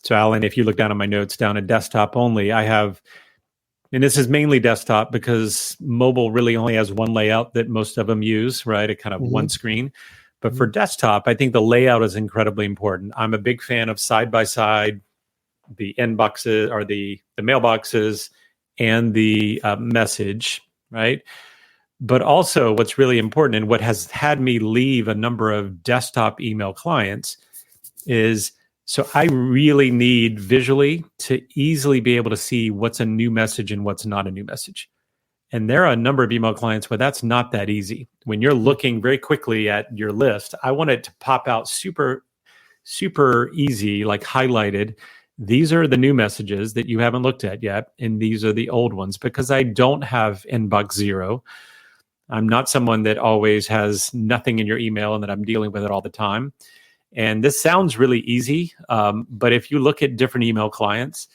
So Alan, if you look down at my notes down at desktop only, I have, and this is mainly desktop because mobile really only has one layout that most of them use, right? A kind of one screen. But for desktop, I think the layout is incredibly important. I'm a big fan of side by side, the inboxes or the mailboxes and the message, right? But also what's really important and what has had me leave a number of desktop email clients is, so I really need visually to easily be able to see what's a new message and what's not a new message. And there are a number of email clients where that's not that easy. When you're looking very quickly at your list, I want it to pop out super, super easy, like highlighted. These are the new messages that you haven't looked at yet. And these are the old ones, because I don't have inbox zero. I'm not someone that always has nothing in your email and that I'm dealing with it all the time. And this sounds really easy, but if you look at different email clients,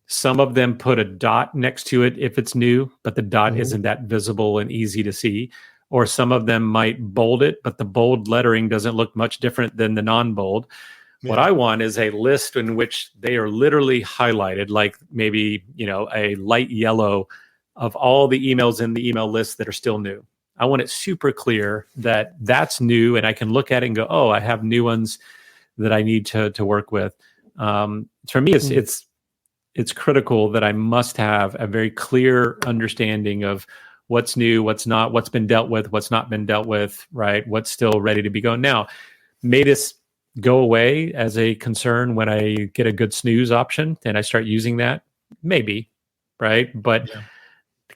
some of them put a dot next to it if it's new, but the dot isn't that visible and easy to see. Or some of them might bold it, but the bold lettering doesn't look much different than the non-bold. Yeah. What I want is a list in which they are literally highlighted, like maybe, a light yellow of all the emails in the email list that are still new. I want it super clear that that's new, and I can look at it and go, oh, I have new ones that I need to work with. For me, it's critical that I must have a very clear understanding of what's new, what's not, what's been dealt with, what's not been dealt with, right? What's still ready to be going. Now, may this go away as a concern when I get a good snooze option and I start using that? Maybe, right? But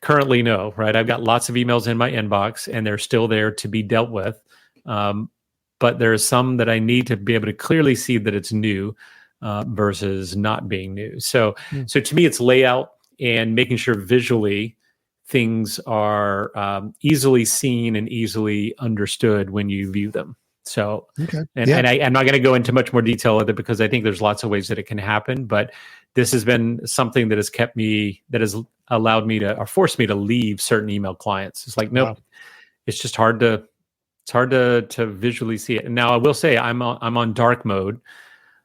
currently, no, right? I've got lots of emails in my inbox and they're still there to be dealt with. But there are some that I need to be able to clearly see that it's new versus not being new. So to me, it's layout and making sure visually things are easily seen and easily understood when you view them. So, and I'm not going to go into much more detail with it because I think there's lots of ways that it can happen, but this has been something that has allowed me to, or forced me to leave certain email clients. It's like, nope, it's just hard to visually see it. And now I will say I'm on dark mode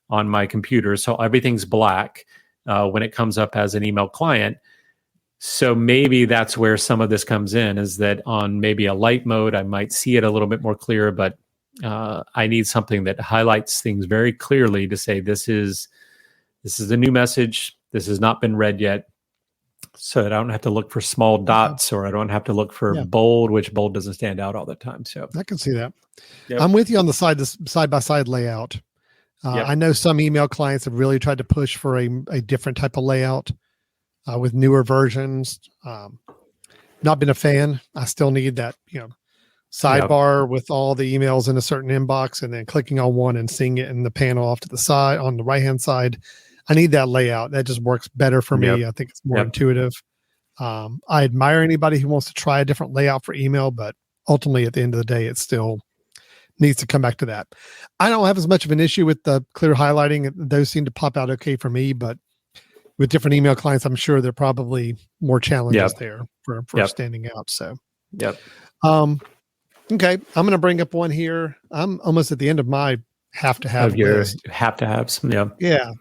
on my computer, so everything's black when it comes up as an email client. So maybe that's where some of this comes in, is that on maybe a light mode, I might see it a little bit more clear, but I need something that highlights things very clearly to say, this is a new message. This has not been read yet. So that I don't have to look for small dots, or I don't have to look for bold, which bold doesn't stand out all the time. So I can see that. Yep. I'm with you on the side-by-side layout. I know some email clients have really tried to push for a different type of layout with newer versions. Not been a fan. I still need that, sidebar with all the emails in a certain inbox and then clicking on one and seeing it in the panel off to the side on the right-hand side. I need that layout. That just works better for me. I think it's more intuitive. I admire anybody who wants to try a different layout for email, but ultimately at the end of the day, it still needs to come back to that. I don't have as much of an issue with the clear highlighting. Those seem to pop out okay for me, but with different email clients, I'm sure there are probably more challenges there for standing out. So, okay. I'm going to bring up one here. I'm almost at the end of my have to have Of your list. have to have some, yeah. Yeah.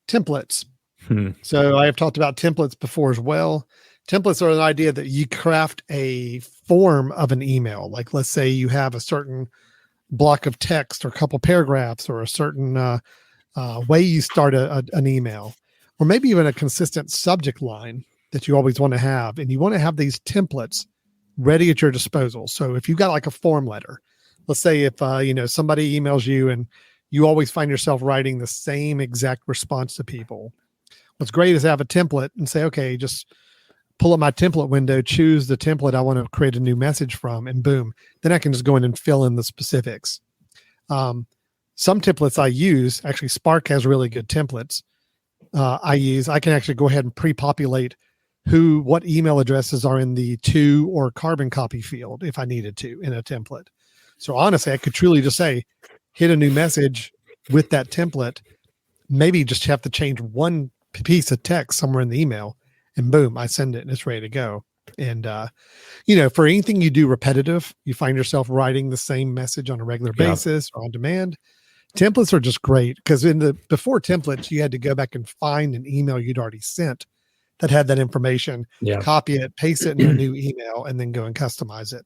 Templates. Hmm. So I have talked about templates before as well. Templates are an idea that you craft a form of an email. Like, let's say you have a certain block of text or a couple paragraphs or a certain way you start an email, or maybe even a consistent subject line that you always want to have. And you want to have these templates ready at your disposal. So if you've got like a form letter, let's say if somebody emails you and you always find yourself writing the same exact response to people. What's great is have a template and say, okay, just pull up my template window, choose the template I want to create a new message from, and boom, then I can just go in and fill in the specifics. Some templates I use, actually Spark has really good templates. I can actually go ahead and pre-populate what email addresses are in the to or carbon copy field if I needed to in a template. So honestly, I could truly just say, hit a new message with that template, maybe just have to change one piece of text somewhere in the email, and boom, I send it and it's ready to go. And, for anything you do repetitive, you find yourself writing the same message on a regular basis or on demand. Templates are just great because before templates, you had to go back and find an email you'd already sent that had that information, copy it, paste it in a new email, and then go and customize it.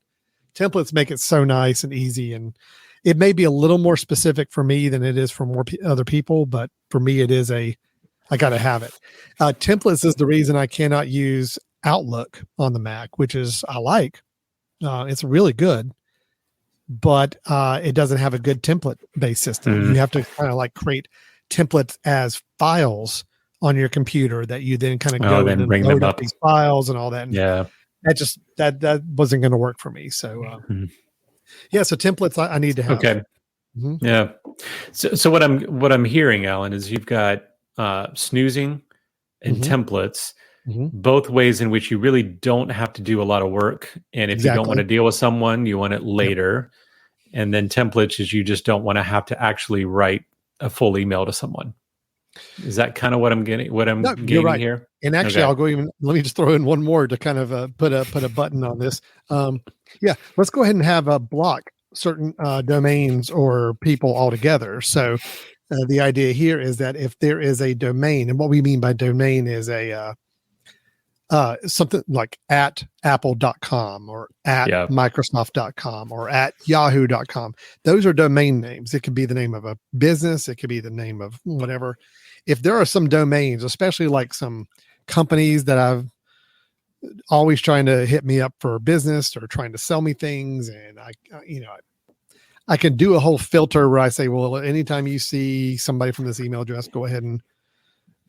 Templates make it so nice and easy. And it may be a little more specific for me than it is for more other people, but for me, it is I got to have it. Templates is the reason I cannot use Outlook on the Mac, which is I like. It's really good, but it doesn't have a good template-based system. You have to kind of like create templates as files on your computer that you then kind of go in and bring load them up these files and all that. And yeah, that wasn't going to work for me. So so templates I need to have. Okay. Mm-hmm. Yeah. So what I'm hearing, Alan, is you've got snoozing and templates, both ways in which you really don't have to do a lot of work. And if you don't want to deal with someone, you want it later. Yep. And then templates is you just don't want to have to actually write a full email to someone. Is that kind of what I'm getting? Getting right here? And actually, I'll go even. Let me just throw in one more to kind of put a button on this. Let's go ahead and have a block certain domains or people altogether. So the idea here is that if there is a domain, and what we mean by domain is a something like at apple.com or at microsoft.com or at yahoo.com. Those are domain names. It could be the name of a business. It could be the name of whatever. If there are some domains, especially like some companies that I've always trying to hit me up for business or trying to sell me things, and I can do a whole filter where I say, well, anytime you see somebody from this email address, go ahead and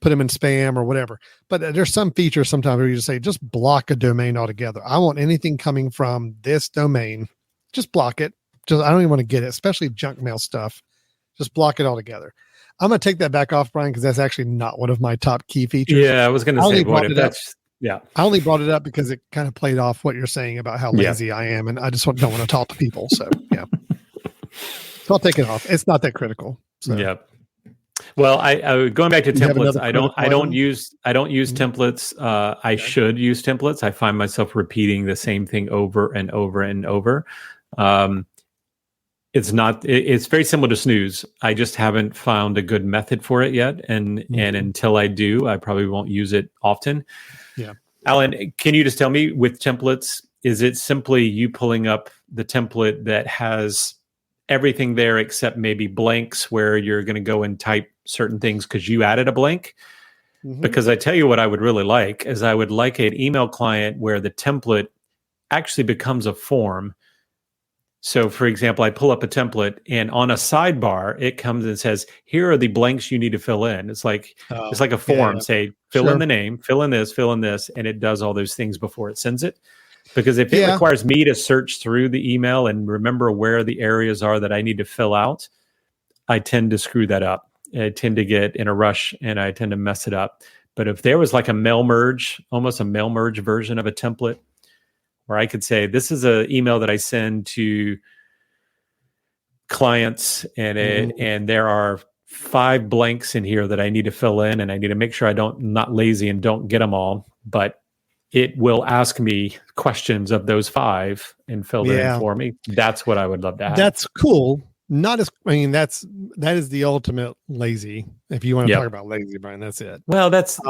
put them in spam or whatever. But there's some features sometimes where you just say, just block a domain altogether. I want anything coming from this domain, just block it. I don't even want to get it, especially junk mail stuff. Just block it altogether. I'm going to take that back off, Brian, because that's actually not one of my top key features. Yeah, I was going to say, what if that's... Yeah, I only brought it up because it kind of played off what you're saying about how lazy I am, and I just don't want to talk to people. So so I'll take it off. It's not that critical. So. Yeah. Well, I going back to templates. I don't use templates. I should use templates. I find myself repeating the same thing over and over and over. It's very similar to snooze. I just haven't found a good method for it yet. And until I do, I probably won't use it often. Yeah. Alan, can you just tell me with templates, is it simply you pulling up the template that has everything there except maybe blanks where you're going to go and type certain things because you added a blank? Because I tell you what I would really like is I would like an email client where the template actually becomes a form. So, for example, I pull up a template and on a sidebar, it comes and says, here are the blanks you need to fill in. It's like a form. Say, fill in the name, fill in this, and it does all those things before it sends it. Because if it requires me to search through the email and remember where the areas are that I need to fill out, I tend to screw that up. I tend to get in a rush and I tend to mess it up. But if there was like a mail merge, almost a mail merge version of a template, where I could say, this is an email that I send to clients and there are 5 blanks in here that I need to fill in, and I need to make sure I'm not lazy and don't get them all, but it will ask me questions of those 5 and fill them in for me. That's what I would love to have. That's cool. Not as, I mean, that is the ultimate lazy. If you want to Yep. talk about lazy, Brian, that's it. Well, that's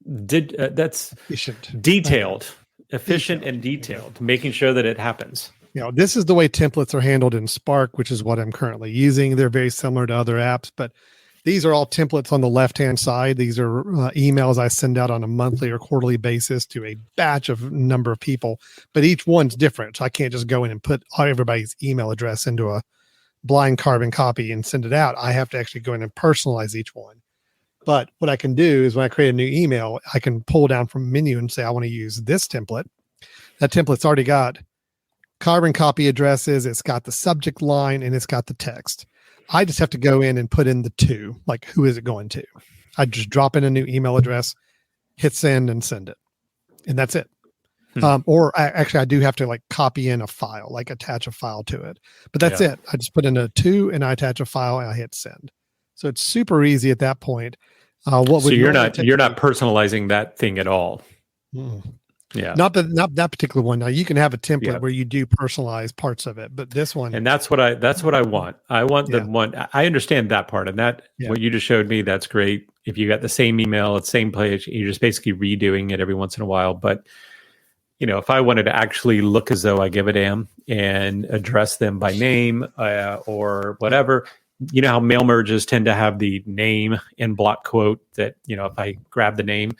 Efficient. detailed, efficient, Detailed. and detailed, making sure that it happens. This is the way templates are handled in Spark, which is what I'm currently using. They're very similar to other apps, but these are all templates on the left-hand side. These are emails I send out on a monthly or quarterly basis to a batch of number of people, but each one's different. So I can't just go in and put everybody's email address into a blind carbon copy and send it out. I have to actually go in and personalize each one. But what I can do is when I create a new email, I can pull down from a menu and say, I want to use this template. That template's already got carbon copy addresses, it's got the subject line, and it's got the text. I just have to go in and put in the two, like who is it going to? I just drop in a new email address, hit send, and send it. And that's it. I do have to like copy in a file, like attach a file to it. But that's it. I just put in a two and I attach a file and I hit send. So it's super easy at that point. So you're not personalizing that thing at all. Yeah. Not that particular one. Now you can have a template where you do personalize parts of it, but this one, and that's what I want. I want the one. I understand that part, and that what you just showed me, that's great. If you got the same email, it's same page, you're just basically redoing it every once in a while. But if I wanted to actually look as though I give a damn and address them by name or whatever, how mail merges tend to have the name in block quote that, if I grab the name,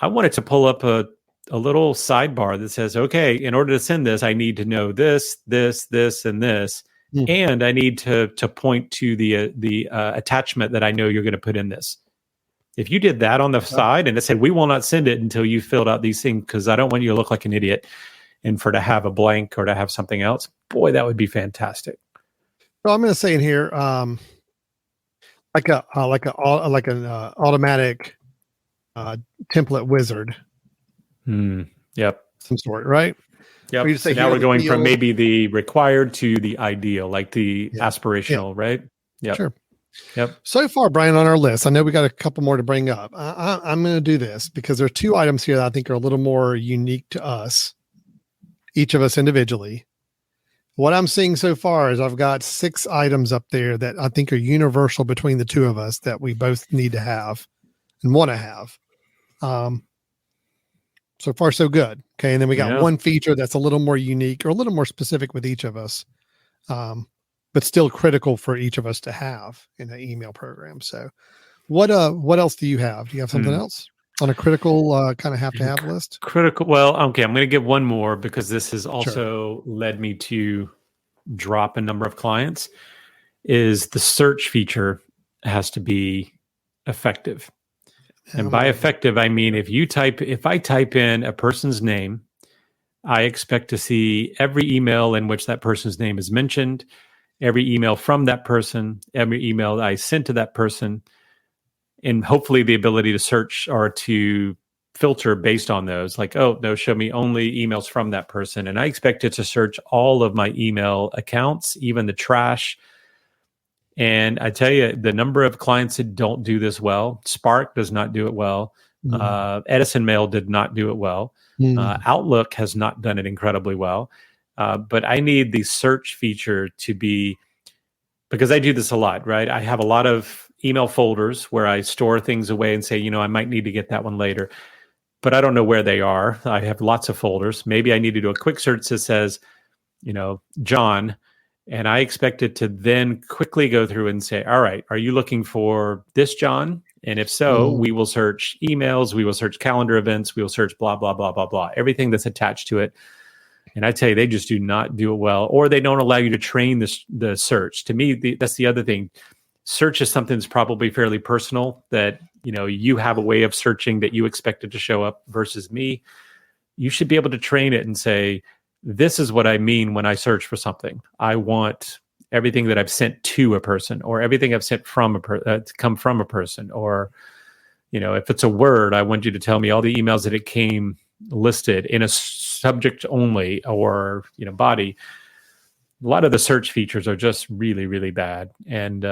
I want it to pull up a little sidebar that says, okay, in order to send this, I need to know this, and this, and I need to point to the attachment that I know you're going to put in this. If you did that on the side and it said, we will not send it until you filled out these things because I don't want you to look like an idiot, and for to have a blank or to have something else, boy, that would be fantastic. So I'm going to say in here, like an automatic template wizard. Yep. Some sort, right? Yep. So now we're going from maybe the required to the ideal, like the aspirational, right? Yeah. Sure. Yep. So far, Brian, on our list, I know we got a couple more to bring up. I'm going to do this because there are two items here that I think are a little more unique to us, each of us individually. What I'm seeing so far is I've got 6 items up there that I think are universal between the two of us that we both need to have and want to have. So far, so good. Okay. And then we got one feature that's a little more unique or a little more specific with each of us, but still critical for each of us to have in the email program. So what else do you have? Do you have something else on a critical kind of have to have list? Critical. Well, okay. I'm going to give one more because this has also led me to drop a number of clients. Is the search feature has to be effective. And by effective, I mean, if I type in a person's name, I expect to see every email in which that person's name is mentioned, every email from that person, every email that I sent to that person, and hopefully the ability to search or to filter based on those. Like, oh, no, show me only emails from that person. And I expect it to search all of my email accounts, even the trash. And I tell you, the number of clients that don't do this well, Spark does not do it well. Edison Mail did not do it well. Outlook has not done it incredibly well. But I need the search feature to be, because I do this a lot, right? I have a lot of email folders where I store things away and say, I might need to get that one later, but I don't know where they are. I have lots of folders. Maybe I need to do a quick search that says, John. And I expect it to then quickly go through and say, all right, are you looking for this John? And if so, we will search emails, we will search calendar events, we will search blah, blah, blah, blah, blah, everything that's attached to it. And I tell you, they just do not do it well, or they don't allow you to train the search. To me, that's the other thing. Search is something that's probably fairly personal that, you have a way of searching that you expect it to show up versus me. You should be able to train it and say, this is what I mean when I search for something. I want everything that I've sent to a person, or everything I've sent from to come from a person, or, if it's a word, I want you to tell me all the emails that it came listed in a subject only, or, body. A lot of the search features are just really, really bad. And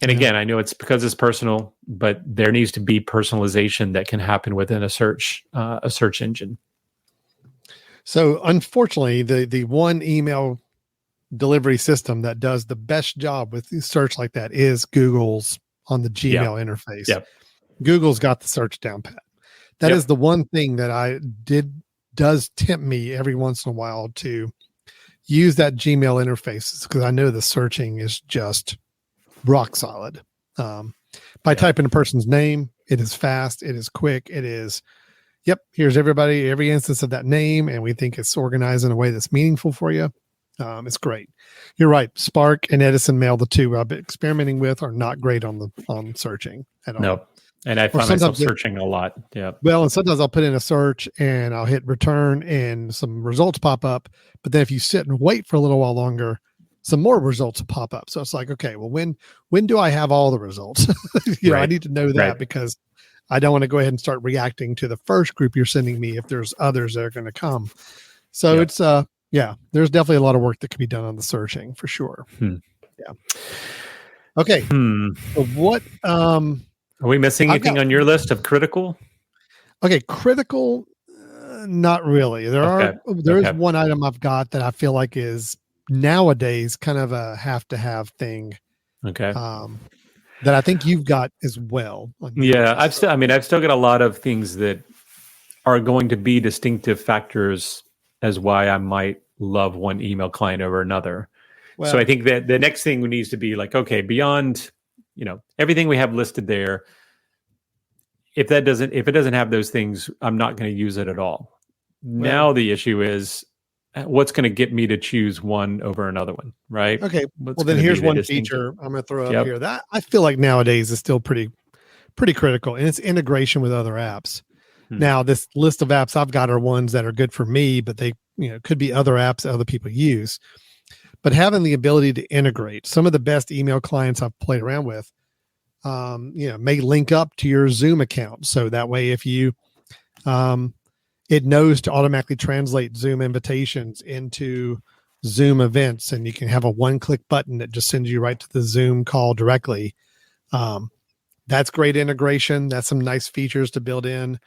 again, I know it's because it's personal, but there needs to be personalization that can happen within a search engine. So unfortunately, the one email delivery system that does the best job with search like that is Google's on the Gmail interface. Yep. Google's got the search down pat. That is the one thing that does tempt me every once in a while to use that Gmail interface, because I know the searching is just rock solid. By typing a person's name, it is fast, it is quick, it is, here's every instance of that name, and we think it's organized in a way that's meaningful for you. It's great. You're right. Spark and Edison Mail, the two I've been experimenting with, are not great on searching at all. No. And I find myself searching a lot. Yeah. Well, and sometimes I'll put in a search and I'll hit return and some results pop up. But then if you sit and wait for a little while longer, some more results will pop up. So it's like, okay, well, when do I have all the results? Know, I need to know that because I don't want to go ahead and start reacting to the first group you're sending me if there's others that are going to come. So it's there's definitely a lot of work that can be done on the searching for sure. Yeah. Okay. So what are we missing anything on your list of critical? Okay, critical, not really. There is one item I've got that I feel like is nowadays kind of a have thing. Okay. That I think you've got as well. Yeah, I've still got a lot of things that are going to be distinctive factors as why I might love one email client over another. Well, so I think that the next thing needs to be like, okay, beyond, everything we have listed there, if it doesn't have those things, I'm not going to use it at all. Well, now the issue is what's going to get me to choose one over another one, right? Okay. Well, then here's one feature I'm going to throw up here that I feel like nowadays is still pretty critical, and it's integration with other apps. Now, this list of apps I've got are ones that are good for me, but they could be other apps that other people use. But having the ability to integrate, some of the best email clients I've played around with, may link up to your Zoom account. So that way, if you, it knows to automatically translate Zoom invitations into Zoom events, and you can have a one-click button that just sends you right to the Zoom call directly. That's great integration. That's some nice features to build in.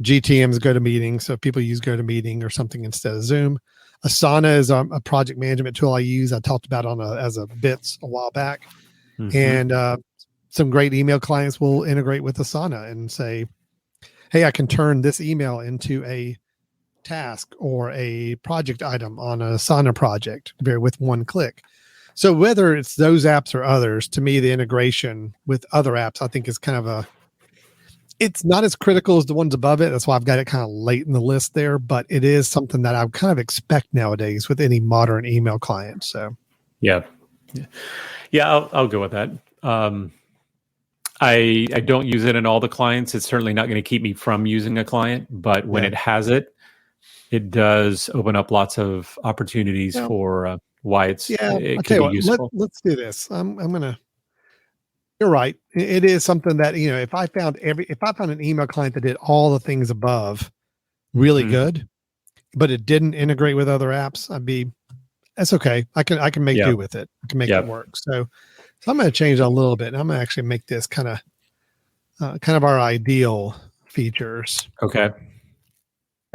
GTM's GoToMeeting. So if people use GoToMeeting or something instead of Zoom. Asana is a project management tool I use. I talked about as a bits a while back. And some great email clients will integrate with Asana and say, hey, I can turn this email into a task or a project item on an Asana project with one click. So whether it's those apps or others, to me, the integration with other apps, I think is kind of it's not as critical as the ones above it. That's why I've got it kind of late in the list there, but it is something that I kind of expect nowadays with any modern email client. So, yeah, I'll go with that. I don't use it in all the clients. It's certainly not going to keep me from using a client, but when it has it, it does open up lots of opportunities for why it could be useful. Let's do this. I'm gonna. You're right. It is something that if I found an email client that did all the things above really good, but it didn't integrate with other apps, that's okay. I can make do with it. I can make it work. So I'm going to change it a little bit. And I'm going to actually make this kind of our ideal features. Okay.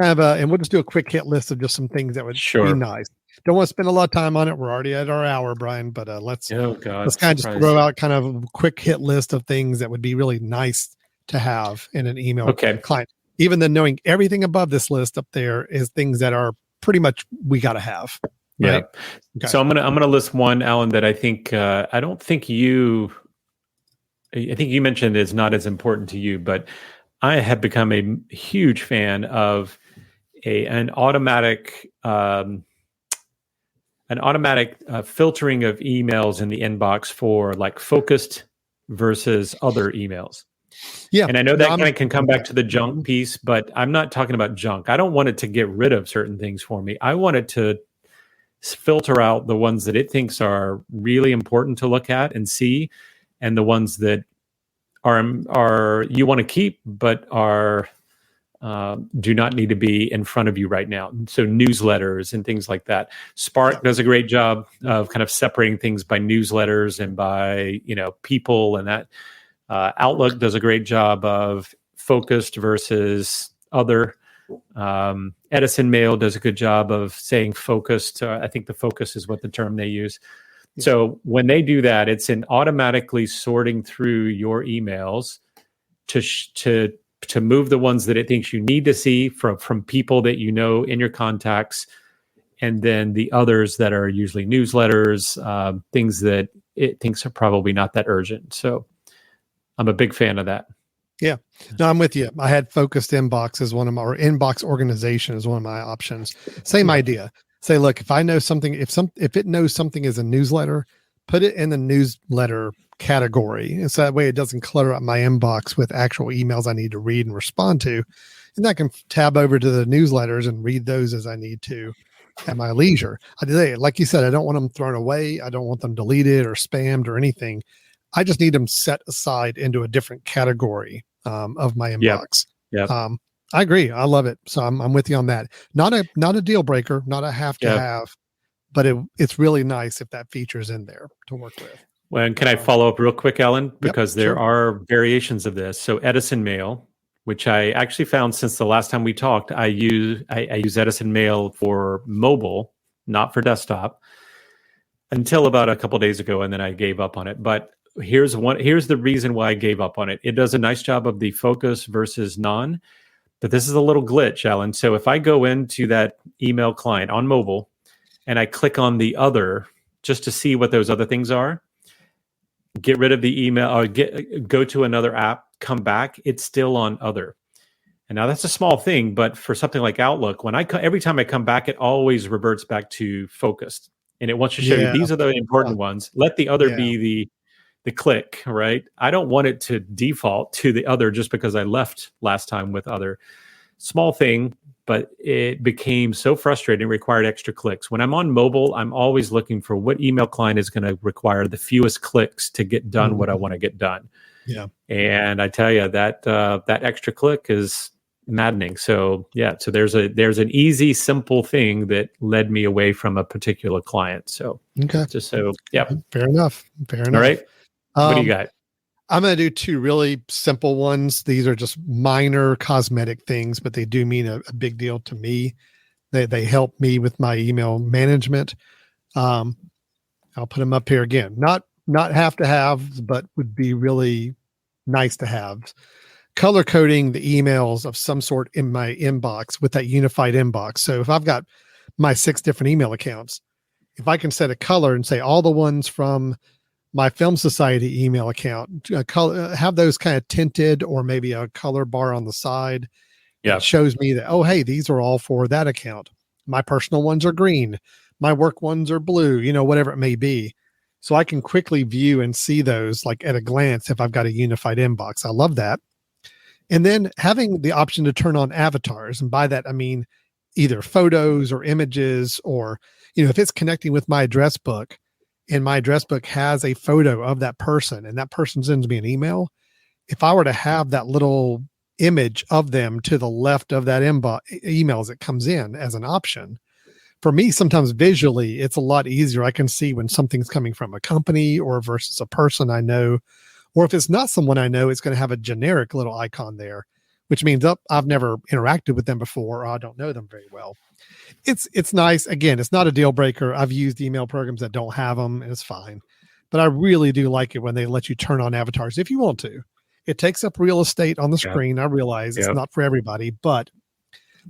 And we'll just do a quick hit list of just some things that would be nice. Don't want to spend a lot of time on it. We're already at our hour, Brian, but let's kind of just throw out kind of a quick hit list of things that would be really nice to have in an email client. Even then, knowing everything above this list up there is things that are pretty much we got to have. Right? Yeah. Okay. So I'm gonna list one, Alan, that I think I think you mentioned is not as important to you, but I have become a huge fan of an automatic filtering of emails in the inbox for like focused versus other emails. Yeah. And I know that kind of can come back to the junk piece, but I'm not talking about junk. I don't want it to get rid of certain things for me. I want it to filter out the ones that it thinks are really important to look at and see, and the ones that are you want to keep, but are do not need to be in front of you right now. So newsletters and things like that. Spark does a great job of kind of separating things by newsletters and by, people, and that Outlook does a great job of focused versus other. Edison Mail does a good job of saying focused. I think the focus is what the term they use. Yes. So when they do that, it's in automatically sorting through your emails to move the ones that it thinks you need to see from people that you know in your contacts, and then the others that are usually newsletters, things that it thinks are probably not that urgent. So I'm a big fan of that. Yeah, no, I'm with you. I had focused inbox as one of my, or inbox organization is one of my options. Same idea. Say, look, if I know something, if it knows something is a newsletter, put it in the newsletter category. And so that way it doesn't clutter up my inbox with actual emails I need to read and respond to. And I can tab over to the newsletters and read those as I need to at my leisure. Like you said, I don't want them thrown away. I don't want them deleted or spammed or anything. I just need them set aside into a different category of my inbox. Yeah. I agree. I love it. So I'm with you on that. Not a deal breaker, not a have to have, but it's really nice if that feature is in there to work with. Well, and can I follow up real quick, Alan? Because there sure. are variations of this. So Edison Mail, which I actually found since the last time we talked, I use Edison Mail for mobile, not for desktop, until about a couple of days ago, and then I gave up on it. But here's the reason why I gave up on it. It does a nice job of the focus versus non, but this is a little glitch, Alan. So if I go into that email client on mobile and I click on the other just to see what those other things are, get rid of the email or go to another app, come back, it's still on other. And now that's a small thing, but for something like Outlook, every time I come back, it always reverts back to focused. And it wants to show you these are the important ones. Let the other be the click, right? I don't want it to default to the other just because I left last time with other. Small thing, but it became so frustrating, required extra clicks. When I'm on mobile, I'm always looking for what email client is going to require the fewest clicks to get done what I want to get done. Yeah. And I tell you that that extra click is maddening. So so there's an easy, simple thing that led me away from a particular client. So fair enough. All right. What do you got? I'm going to do two really simple ones. These are just minor cosmetic things, but they do mean a big deal to me. They help me with my email management. I'll put them up here again. Not have to have, but would be really nice to have. Color coding the emails of some sort in my inbox with that unified inbox. So if I've got my 6 different email accounts, if I can set a color and say all the ones from my Film Society email account, have those kind of tinted or maybe a color bar on the side. Yeah. It shows me that, oh, hey, these are all for that account. My personal ones are green. My work ones are blue, whatever it may be. So I can quickly view and see those like at a glance if I've got a unified inbox. I love that. And then having the option to turn on avatars. And by that, I mean either photos or images or, if it's connecting with my address book, and my address book has a photo of that person and that person sends me an email, if I were to have that little image of them to the left of that email as it comes in as an option, for me, sometimes visually, it's a lot easier. I can see when something's coming from a company or versus a person I know, or if it's not someone I know, it's going to have a generic little icon there, which means I've never interacted with them before, or I don't know them very well. It's nice. Again, it's not a deal breaker. I've used email programs that don't have them, and it's fine. But I really do like it when they let you turn on avatars if you want to. It takes up real estate on the screen. I realize it's not for everybody, but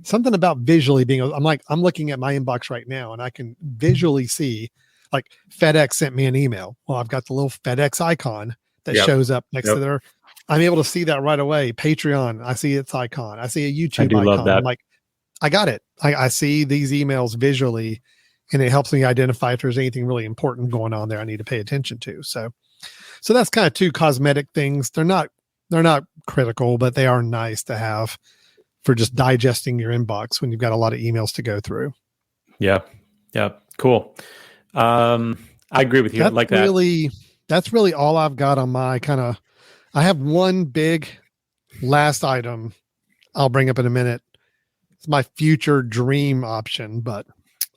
something about visually being, I'm looking at my inbox right now and I can visually see, like, FedEx sent me an email. Well, I've got the little FedEx icon that shows up next to their, I'm able to see that right away. Patreon, I see its icon. I see a YouTube icon. Love that. I'm like, I got it. I see these emails visually, and it helps me identify if there's anything really important going on there I need to pay attention to. So that's kind of two cosmetic things. They're not critical, but they are nice to have for just digesting your inbox when you've got a lot of emails to go through. Yeah. Cool. I agree with you. That's that's really all I've got on my I have one big last item I'll bring up in a minute. It's my future dream option, but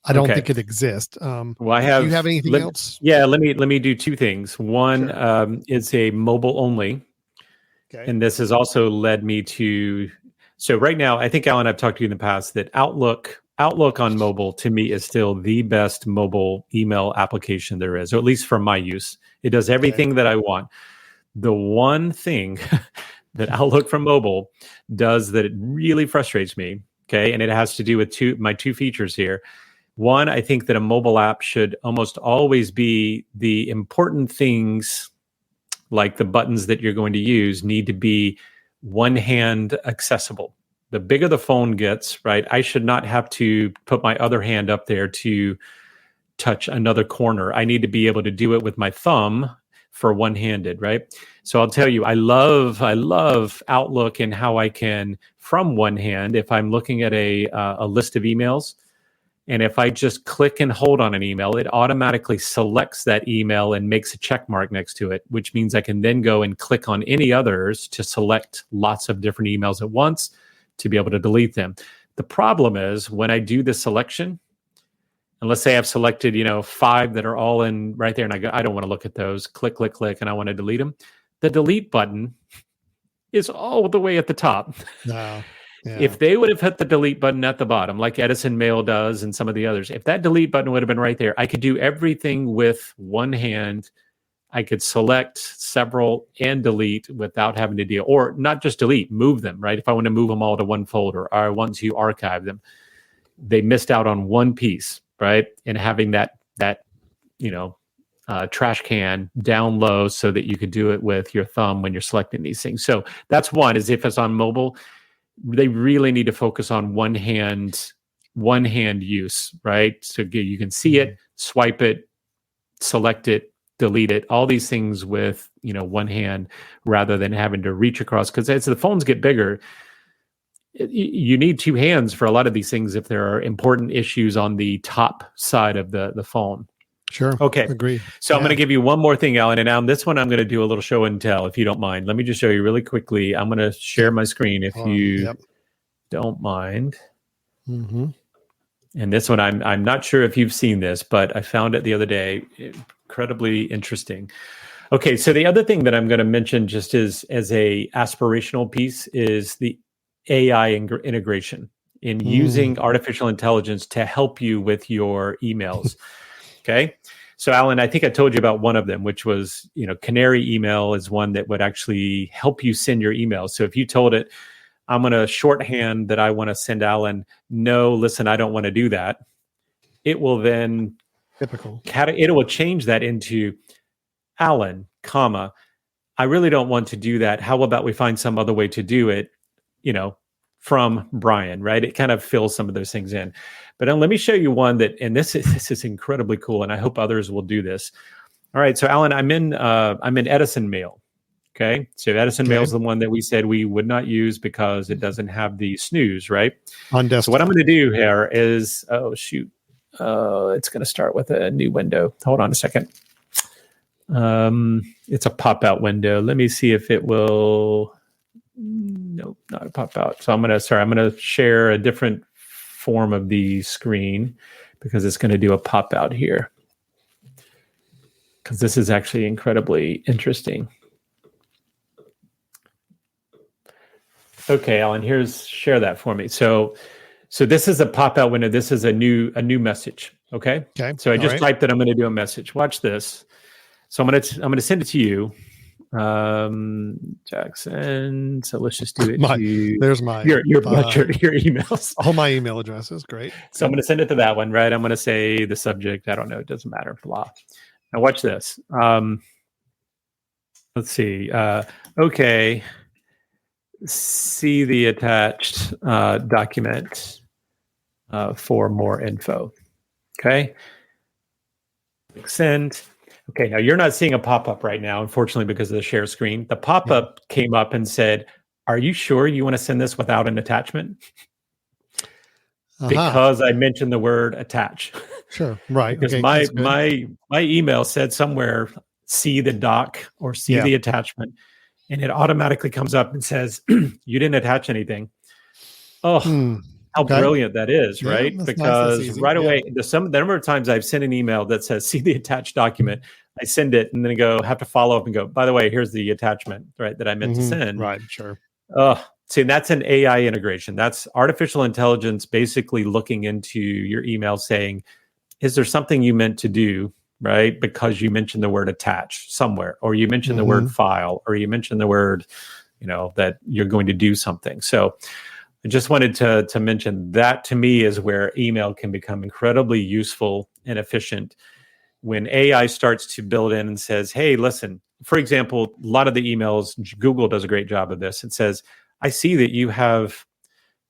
I don't think it exists. Do you have anything else? Yeah, let me do two things. One is a mobile only. Okay. And this has also led me to So right now, I think, Alan, I've talked to you in the past that Outlook on mobile to me is still the best mobile email application there is, or at least for my use. It does everything that I want. The one thing that Outlook from mobile does that it really frustrates me, okay, and it has to do with my two features here. One, I think that a mobile app should almost always be the important things, like the buttons that you're going to use, need to be one-hand accessible. The bigger the phone gets, right, I should not have to put my other hand up there to touch another corner. I need to be able to do it with my thumb for one-handed, right? So I'll tell you, I love Outlook and how I can, from one hand, if I'm looking at a list of emails, and if I just click and hold on an email, it automatically selects that email and makes a check mark next to it, which means I can then go and click on any others to select lots of different emails at once to be able to delete them. The problem is when I do the selection, and let's say I've selected, 5 that are all in right there, and I go, I don't want to look at those. Click, click, click, and I want to delete them. The delete button is all the way at the top. No. Yeah. If they would have hit the delete button at the bottom, like Edison Mail does and some of the others, if that delete button would have been right there, I could do everything with one hand. I could select several and delete without having to deal, or not just delete, move them, right? If I want to move them all to one folder, or I want to archive them, they missed out on one piece, right? And having that trash can down low so that you could do it with your thumb when you're selecting these things. So that's one, is if it's on mobile, they really need to focus on one hand use, right? So you can see it, swipe it, select it, delete it, all these things with, one hand rather than having to reach across. Because as the phones get bigger, you need two hands for a lot of these things if there are important issues on the top side of the phone. Sure. Okay. Agree. So I'm going to give you one more thing, Alan. And on this one, I'm going to do a little show and tell, if you don't mind. Let me just show you really quickly. I'm going to share my screen if you don't mind. Mm-hmm. And this one, I'm not sure if you've seen this, but I found it the other day. Incredibly interesting. Okay. So the other thing that I'm going to mention just as a aspirational piece is the AI integration in using artificial intelligence to help you with your emails. Okay. So Alan, I think I told you about one of them, which was, Canary email is one that would actually help you send your emails. So if you told it, I'm going to shorthand that I want to send Alan, no, listen, I don't want to do that. It will then it will change that into Alan, comma, I really don't want to do that. How about we find some other way to do it, from Brian, right? It kind of fills some of those things in. But let me show you one that, and this is incredibly cool, and I hope others will do this. All right, so Alan, I'm in Edison Mail. Okay, so Edison Mail is the one that we said we would not use because it doesn't have the snooze, right? On desktop. So what I'm going to do here is, it's going to start with a new window. Hold on a second. It's a pop-out window. Let me see if it will. Nope, not a pop-out. So I'm going to share a different form of the screen because it's going to do a pop-out here. Because this is actually incredibly interesting. Okay, Alan, share that for me. So this is a pop-out window. This is a new message. Okay. So I just typed that I'm going to do a message. Watch this. So I'm going to send it to you, Jackson. So let's just do it. There's my your emails. All my email addresses. Great. So I'm going to send it to that one, right? I'm going to say the subject. I don't know. It doesn't matter. Blah. Now watch this. Let's see. Okay. See the attached document for more info. Okay. Click send. Okay. Now you're not seeing a pop-up right now, unfortunately, because of the share screen. The pop-up came up and said, "Are you sure you want to send this without an attachment?" Because I mentioned the word attach. Sure. Right. Because my email said somewhere, see the doc or see the attachment. And it automatically comes up and says, you didn't attach anything. Oh, how brilliant that is, right? Because right away, the number of times I've sent an email that says, see the attached document, I send it and then have to follow up and go, by the way, here's the attachment, right, that I meant to send. Right, sure. Oh, See, that's an AI integration. That's artificial intelligence basically looking into your email saying, is there something you meant to do, right? Because you mentioned the word attach somewhere, or you mentioned the word file, or you mentioned the word, that you're going to do something. So I just wanted to mention that. To me, is where email can become incredibly useful and efficient when AI starts to build in and says, hey, listen, for example, a lot of the emails, Google does a great job of this. It says, I see that you have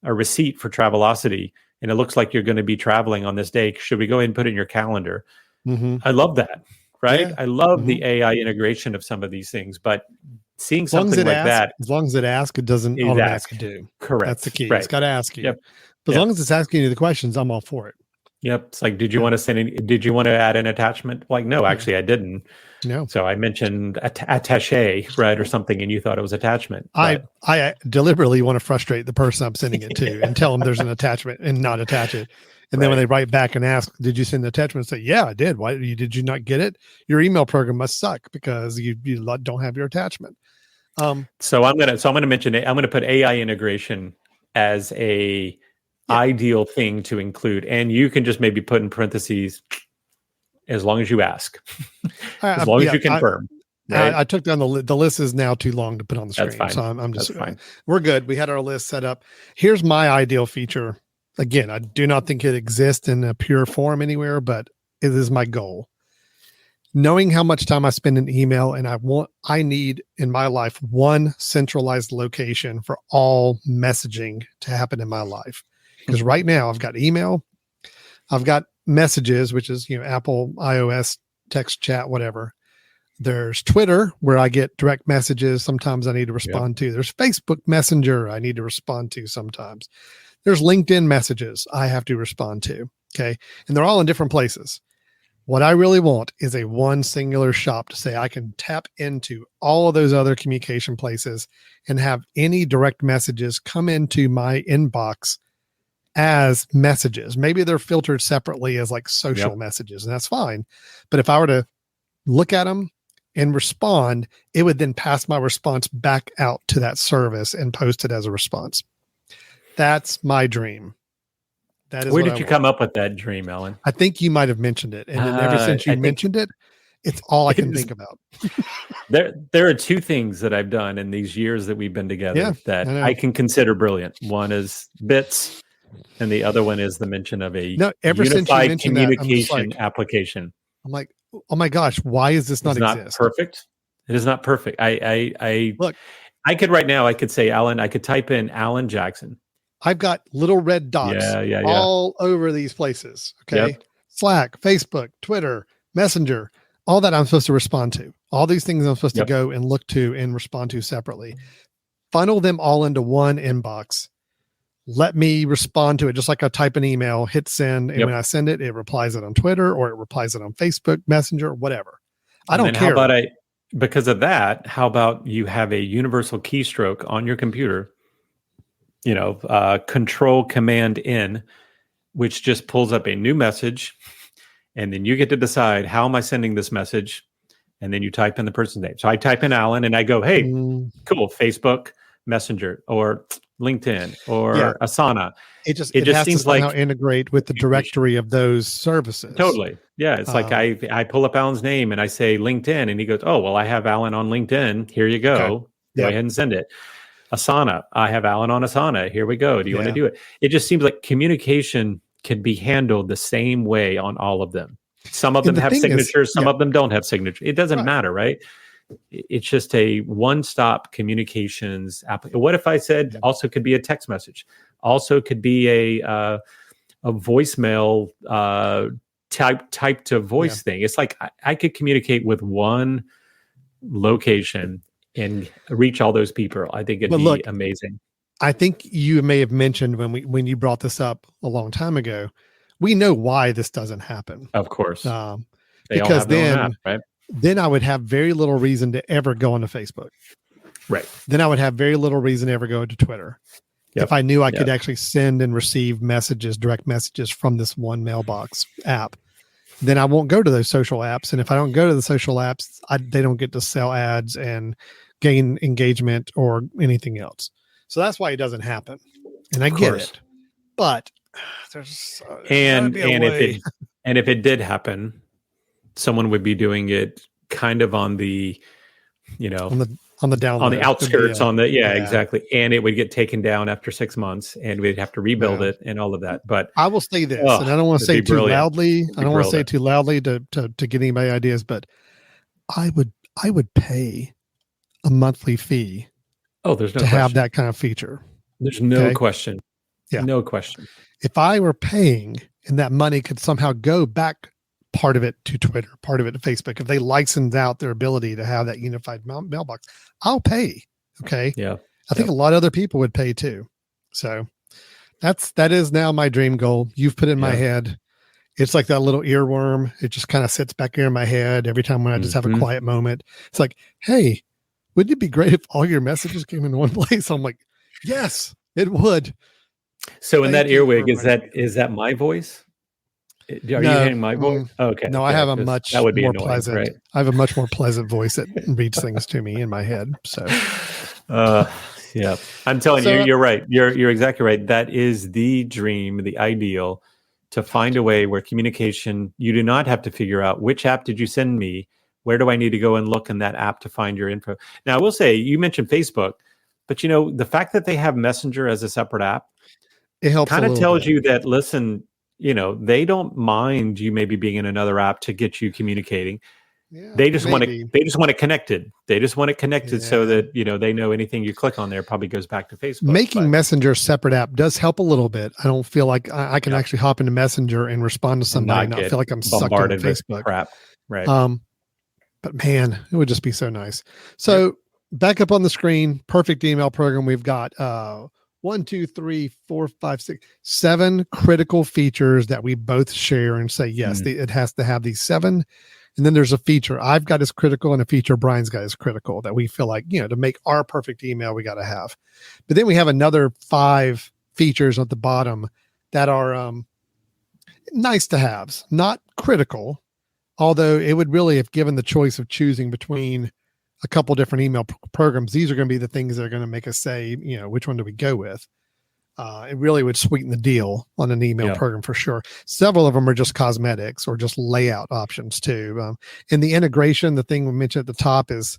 a receipt for Travelocity, and it looks like you're going to be traveling on this day. Should we go ahead and put it in your calendar? I love that, right? Yeah. I love the AI integration of some of these things, but seeing something like that. As long as it asks, it doesn't automatically do. Correct. That's the key. Right. It's got to ask you. Yep. But as long as it's asking you the questions, I'm all for it. Yep. It's like, did you want to send did you want to add an attachment? Like, no, actually I didn't. No. So I mentioned attache, right? Or something, and you thought it was attachment. I deliberately want to frustrate the person I'm sending it to and tell them there's an attachment and not attach it. And then when they write back and ask, did you send the attachment? Say, yeah, I did. Why did you not get it? Your email program must suck because you don't have your attachment. So I'm gonna mention it. I'm gonna put AI integration as a ideal thing to include, and you can just maybe put in parentheses, as long as you ask, as long as you confirm. Right? I took down the list is now too long to put on the screen. That's fine. So I'm just fine. We're good. We had our list set up. Here's my ideal feature. Again, I do not think it exists in a pure form anywhere, but it is my goal. Knowing how much time I spend in email, and I need in my life one centralized location for all messaging to happen in my life. Because right now I've got email, I've got messages, which is Apple, iOS, text, chat, whatever. There's Twitter, where I get direct messages. Sometimes I need to respond to. There's Facebook Messenger I need to respond to sometimes. There's LinkedIn messages I have to respond to. Okay. And they're all in different places. What I really want is a one singular shop to say I can tap into all of those other communication places and have any direct messages come into my inbox as messages. Maybe they're filtered separately as like social messages, and that's fine. But if I were to look at them and respond, it would then pass my response back out to that service and post it as a response. That's my dream. That is Where did you come up with that dream, Ellen? I think you might have mentioned it. And then ever since you mentioned it, it's all I can think about. There are two things that I've done in these years that we've been together that I can consider brilliant. One is bits, and the other one is the mention of a unified communication application. I'm like, oh my gosh, why is this not exist? Not perfect. It is not perfect. I look. I could right now. I could say Alan. I could type in Alan Jackson. I've got little red dots all over these places. Okay. Slack, Facebook, Twitter, Messenger, all that I'm supposed to respond to. All these things I'm supposed to go and look to and respond to separately. Funnel them all into one inbox. Let me respond to it just like I type an email, hit send, and when I send it, it replies it on Twitter or it replies it on Facebook, Messenger, whatever. I don't care. How about because of that, how about you have a universal keystroke on your computer? Control Command N, which just pulls up a new message, and then you get to decide, how am I sending this message? And then you type in the person's name. So I type in Alan and I go, hey, cool, Facebook Messenger or LinkedIn or Asana. It just seems like integrate with the directory of those services. Totally. Yeah. It's like I pull up Alan's name and I say LinkedIn, and he goes, oh, well, I have Alan on LinkedIn. Here you go. Okay. Go ahead and send it. Asana. I have Alan on Asana. Here we go. Do you want to do it? It just seems like communication can be handled the same way on all of them. Some of them have signatures. Some of them don't have signatures. It doesn't matter, right? It's just a one-stop communications app. What if I said also could be a text message? Also could be a voicemail type to voice thing. It's like I could communicate with one location and reach all those people. I think it'd be amazing. I think you may have mentioned when you brought this up a long time ago, we know why this doesn't happen. Of course. Because then I would have very little reason to ever go onto Facebook. Right. Then I would have very little reason to ever go to Twitter. If I knew I could actually send and receive messages, direct messages from this one mailbox app, then I won't go to those social apps. And if I don't go to the social apps, they don't get to sell ads and gain engagement or anything else. So that's why it doesn't happen. And I Of get course. it. But there's And gotta be a way. if it did happen, someone would be doing it kind of on the, on the down on the low. outskirts, Yeah. exactly. And it would get taken down after 6 months, and we'd have to rebuild Yeah. it and all of that. But I will say this, and I don't want to it'd say be too brilliant. loudly. It'd I be don't want to say brilliant. too loudly to get anybody ideas, but I would pay a monthly fee Oh, there's no to question. have that kind of feature. There's no Okay. question. Yeah. No question. If I were paying and that money could somehow go back, part of it to Twitter, part of it to Facebook, if they licensed out their ability to have that unified mailbox, I'll pay. Okay. Yeah. I think a lot of other people would pay too. So that is now my dream goal. You've put it in my head. It's like that little earworm. It just kind of sits back here in my head every time when I just have a quiet moment. It's like, hey, wouldn't it be great if all your messages came in one place? I'm like, yes, it would. So in that Thank you earwig, for is that my voice? Are you No, hearing my voice? Okay. No, I have a 'cause much that would be more annoying, pleasant. right? I have a much more pleasant voice that reads things to me in my head. So, Yeah, I'm telling So, you, you're right. You're exactly right. That is the dream, the ideal, to find a way where communication, you do not have to figure out which app did you send me? Where do I need to go and look in that app to find your info? Now, I will say, you mentioned Facebook, but the fact that they have Messenger as a separate app it helps kind a of little tells bit. you that, listen, they don't mind you maybe being in another app to get you communicating. Yeah, They just want maybe. to. They just want it connected. They just want it connected so Yeah. that they know anything you click on there probably goes back to Facebook. Making Messenger a separate app does help a little bit. I don't feel like I can actually hop into Messenger and respond to somebody and not feel like I'm sucked into bombarded with Facebook. crap. Right. But man, it would just be so nice. So back up on the screen, perfect email program. We've got 1, 2, 3, 4, 5, 6, 7 critical features that we both share and say, yes, it has to have these 7. And then there's a feature I've got is critical and a feature Brian's got is critical that we feel like, to make our perfect email, we got to have. But then we have another 5 features at the bottom that are nice to haves, not critical. Although it would really, if given the choice of choosing between a couple different email programs, these are going to be the things that are going to make us say, which one do we go with? It really would sweeten the deal on an email program for sure. Several of them are just cosmetics or just layout options too. And the integration, the thing we mentioned at the top it's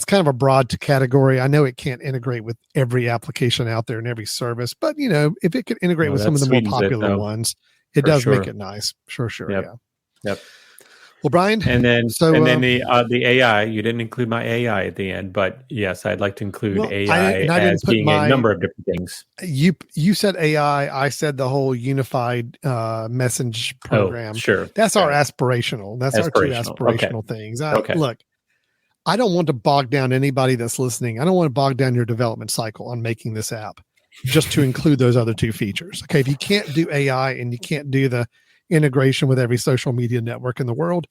kind of a broad category. I know it can't integrate with every application out there and every service, but if it could integrate with some of the more popular ones, it does make it nice. Sure. Yep. Yeah. Yep. Well, Brian, and then the AI. You didn't include my AI at the end, but yes, I'd like to include AI as being a number of different things. You said AI. I said the whole unified message program. Oh, sure, that's our aspirational. That's our 2 aspirational things. Look, I don't want to bog down anybody that's listening. I don't want to bog down your development cycle on making this app just to include those other 2 features. Okay, if you can't do AI and you can't do the integration with every social media network in the world,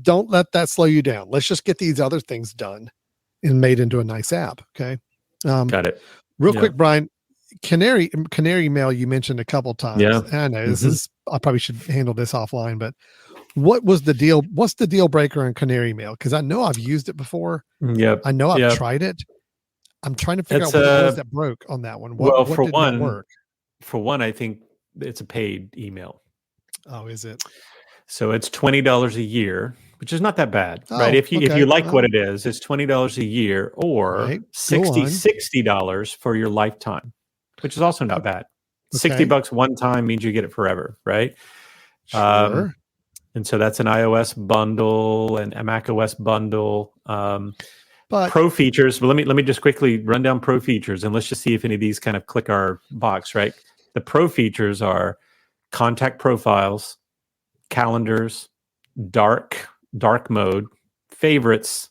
don't let that slow you down. Let's just get these other things done and made into a nice app. Okay. Got it. Real quick, Brian, Canary Mail, you mentioned a couple times. Yeah. I know I probably should handle this offline, but what was the deal? What's the deal breaker on Canary Mail? Cause I know I've used it before. Yep. I know I've tried it. I'm trying to figure out what it was that broke on that one. What for did not work? For one, I think it's a paid email. Oh, is it? So it's $20 a year, which is not that bad, right? If you like what it is, it's $20 a year or $60 for your lifetime, which is also not bad. $60 one time means you get it forever, right? Sure. And so that's an iOS bundle and a Mac OS bundle. But pro features. But let me just quickly run down pro features, and let's just see if any of these kind of click our box, right? The pro features are contact profiles, calendars, dark mode, favorites,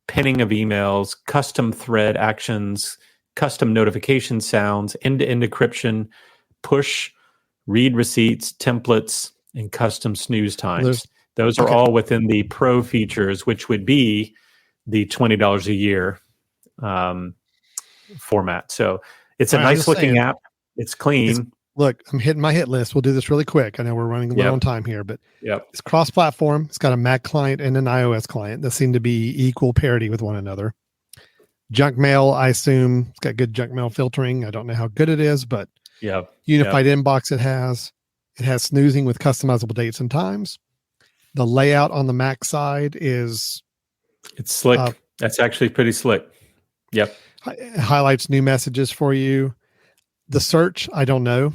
pinning of emails, custom thread actions, custom notification sounds, end-to-end encryption, push, read receipts, templates, and custom snooze times. Those are all within the pro features, which would be the $20 a year format. So it's a nice looking app. It's clean. Look, I'm hitting my hit list. We'll do this really quick. I know we're running low on time here, but it's cross-platform. It's got a Mac client and an iOS client that seem to be equal parity with one another. Junk mail, I assume it's got good junk mail filtering. I don't know how good it is, but Yeah. unified inbox it has. It has snoozing with customizable dates and times. The layout on the Mac side is It's slick. That's actually pretty slick. Yep. Highlights new messages for you. The search, I don't know.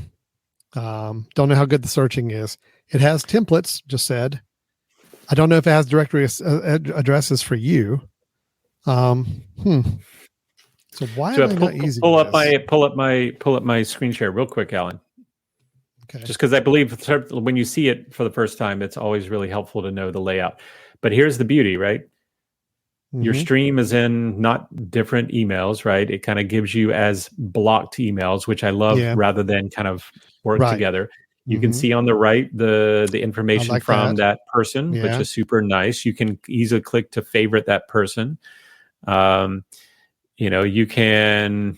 Don't know how good the searching is. It has templates, just said. I don't know if it has directory addresses for you. So why am I not using pull up this? my screen share real quick, Alan. Okay. Just because I believe when you see it for the first time, it's always really helpful to know the layout. But here's the beauty, right? Your stream is in not different emails, right? It kind of gives you as blocked emails, which I love, rather than kind of work together. You can see on the right the information from that person, which is super nice. You can easily click to favorite that person. You can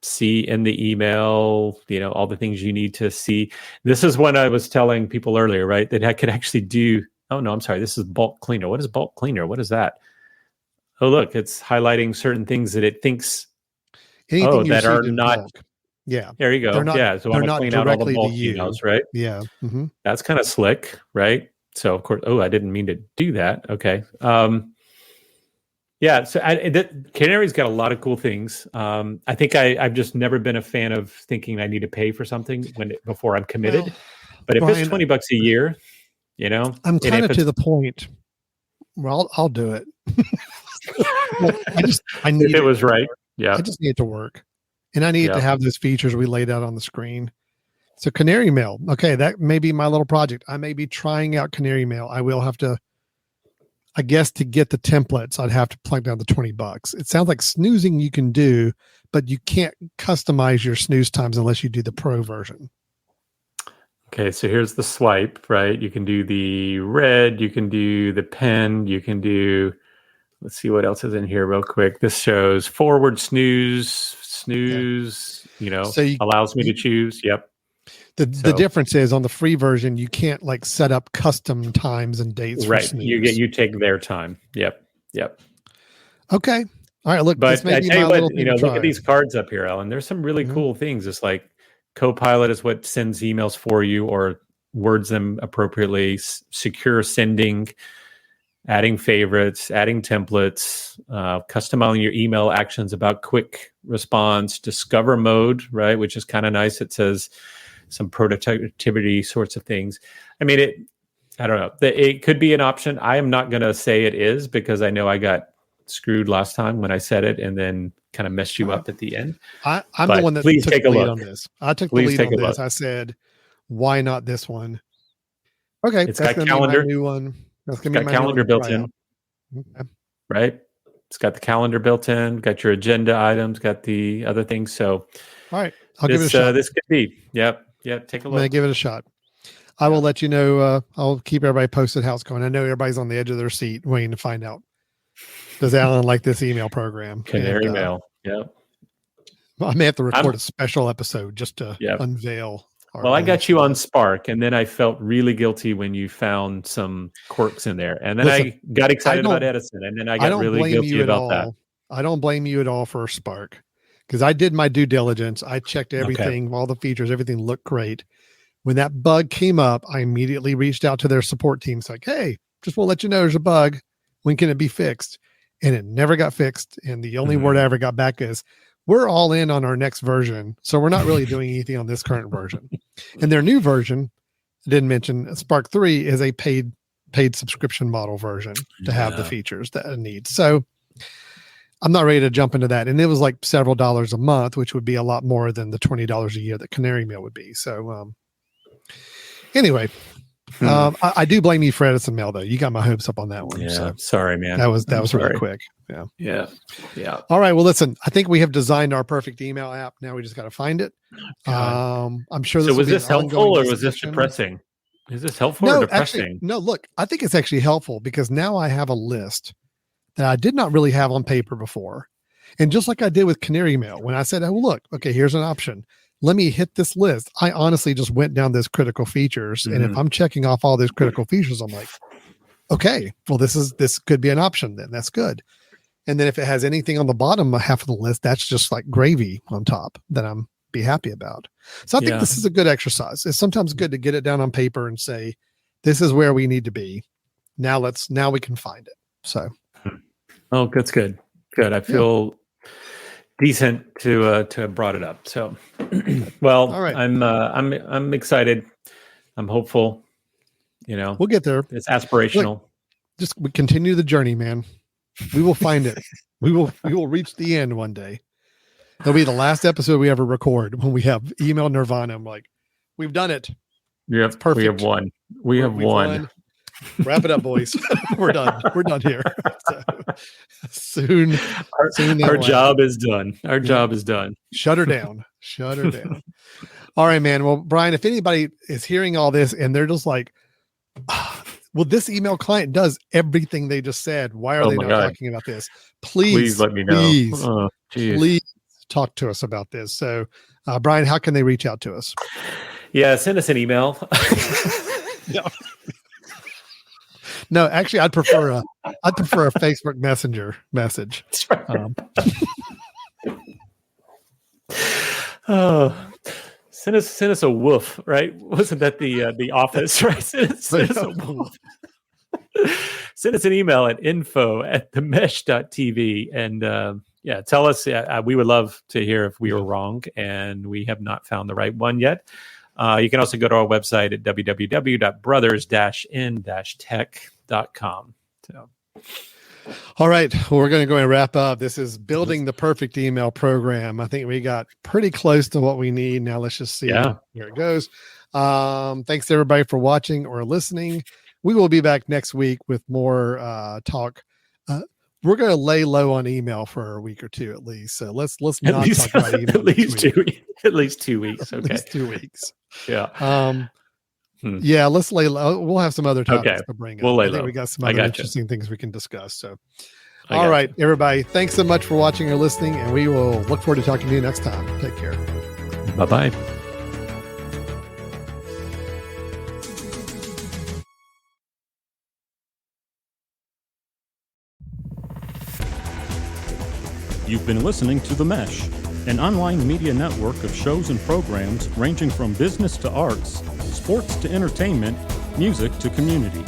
see in the email, all the things you need to see. This is what I was telling people earlier, right? That I could actually do. Oh no, I'm sorry. This is bulk cleaner. What is bulk cleaner? What is that? Oh, look, it's highlighting certain things that it thinks that are not. Bulk. Yeah. There you go. So I'm going to clean out all the bulk emails, right? Yeah. Mm-hmm. That's kind of slick, right? So of course, I didn't mean to do that. Okay. So Canary's got a lot of cool things. I think I've just never been a fan of thinking I need to pay for something before I'm committed. But if it's $20 a year, I'm kind of to the point where I'll do it. I need if it was right. Yeah. I just need it to work. And I need to have those features we laid out on the screen. So Canary Mail. Okay, that may be my little project. I may be trying out Canary Mail. I will have to, I guess, to get the templates, I'd have to plug down the $20. It sounds like snoozing you can do, but you can't customize your snooze times unless you do the pro version. Okay, so here's the swipe, right? You can do the red, you can do the pen, you can do, let's see what else is in here real quick. This shows forward snooze, allows me to choose. Yep. The difference is on the free version, you can't set up custom times and dates. Right. For snooze. You take their time. Yep. Okay. All right. Look, but this may I be tell you my what, little look at these cards up here, Alan. There's some really cool things. It's like Copilot is what sends emails for you or words them appropriately, secure sending, adding favorites, adding templates, customizing your email actions about quick response, discover mode, right? Which is kind of nice. It says some productivity sorts of things. I mean, I don't know. It could be an option. I am not going to say it is because I know I got screwed last time when I said it and then kind of messed you up at the end. I'm the one that please took take the a lead look on this. I took the Please lead take on a this. look. I said, why not this one? Okay. It's that's got gonna calendar. Be my new one. That's It's going to be got my calendar built in, Okay. right? It's got the calendar built in, got your agenda items, got the other things. So all right, I'll give it a shot. This could be. Yep. Take a look. I'm going to give it a shot. I will let you know. I'll keep everybody posted how it's going. I know everybody's on the edge of their seat waiting to find out. Does Alan like this email program? Canary Mail. Yep. I may have to record a special episode just to unveil. Well, I got you on Spark, and then I felt really guilty when you found some quirks in there. And then I got excited about Edison, and then I got really guilty about that. I don't blame you at all for Spark because I did my due diligence. I checked everything, all the features, everything looked great. When that bug came up, I immediately reached out to their support team. It's like, hey, just want to let you know there's a bug. When can it be fixed? And it never got fixed. And the only word I ever got back is, we're all in on our next version. So we're not really doing anything on this current version. And their new version, I didn't mention, Spark 3 is a paid subscription model version to have the features that it needs. So I'm not ready to jump into that. And it was like several dollars a month, which would be a lot more than the $20 a year that Canary Mail would be. So anyway, I do blame you for Edison Mail, though. You got my hopes up on that one. Yeah, so sorry, man. That was really quick. Yeah. All right. Well, listen, I think we have designed our perfect email app. Now we just got to find it. I'm sure. So was this helpful or was this depressing? Is this helpful or depressing? Actually, no, look, I think it's actually helpful because now I have a list that I did not really have on paper before. And just like I did with Canary Mail, when I said, oh, look, okay, here's an option. Let me hit this list. I honestly just went down those critical features. And if I'm checking off all those critical features, I'm like, okay, well, this could be an option then. That's good. And then if it has anything on the bottom half of the list, that's just like gravy on top that I'm be happy about. So I think this is a good exercise. It's sometimes good to get it down on paper and say, this is where we need to be. Now we can find it. So. Oh, that's good. Good. I feel decent to have brought it up. So, well, all right. I'm excited. I'm hopeful. We'll get there. It's aspirational. Look, we continue the journey, man. We will find it. We will reach the end one day. It'll be the last episode we ever record when we have email nirvana. I'm like, we've done it. Yeah, perfect. We have won. We have won. Wrap it up, boys. We're done. We're done here. So, soon our job is done. Our job is done. Shut her down. Shut her down. All right, man. Well, Brian, if anybody is hearing all this and they're just like, well, this email client does everything they just said. Why are they not talking about this? Please let me know. Please talk to us about this. So, Brian, how can they reach out to us? Yeah, send us an email. Yeah. No, actually, I'd prefer a Facebook Messenger message. Send us a woof, right? Wasn't that the Office, right? Send us a woof. Send us an email at info@themesh.tv and tell us. We would love to hear if we were wrong and we have not found the right one yet. You can also go to our website at www.brothers-in-tech.com. So. All right. Well, we're going to go and wrap up. This is building the perfect email program. I think we got pretty close to what we need. Now let's just see where it goes. Thanks to everybody for watching or listening. We will be back next week with more talk. We're going to lay low on email for a week or two at least. So let's not talk about email. At least 2 weeks. At least 2 weeks. Okay. At least 2 weeks. Yeah. Yeah, let's lay low. We'll have some other topics to bring up. We'll lay I think low. we got some other interesting things we can discuss. So, all right, everybody. Thanks so much for watching or listening, and we will look forward to talking to you next time. Take care. Bye-bye. You've been listening to The Mesh, an online media network of shows and programs ranging from business to arts, sports to entertainment, music to community.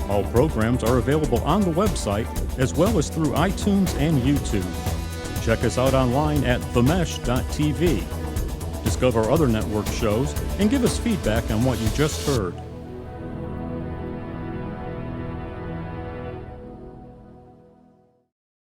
All programs are available on the website as well as through iTunes and YouTube. Check us out online at themesh.tv. Discover other network shows and give us feedback on what you just heard.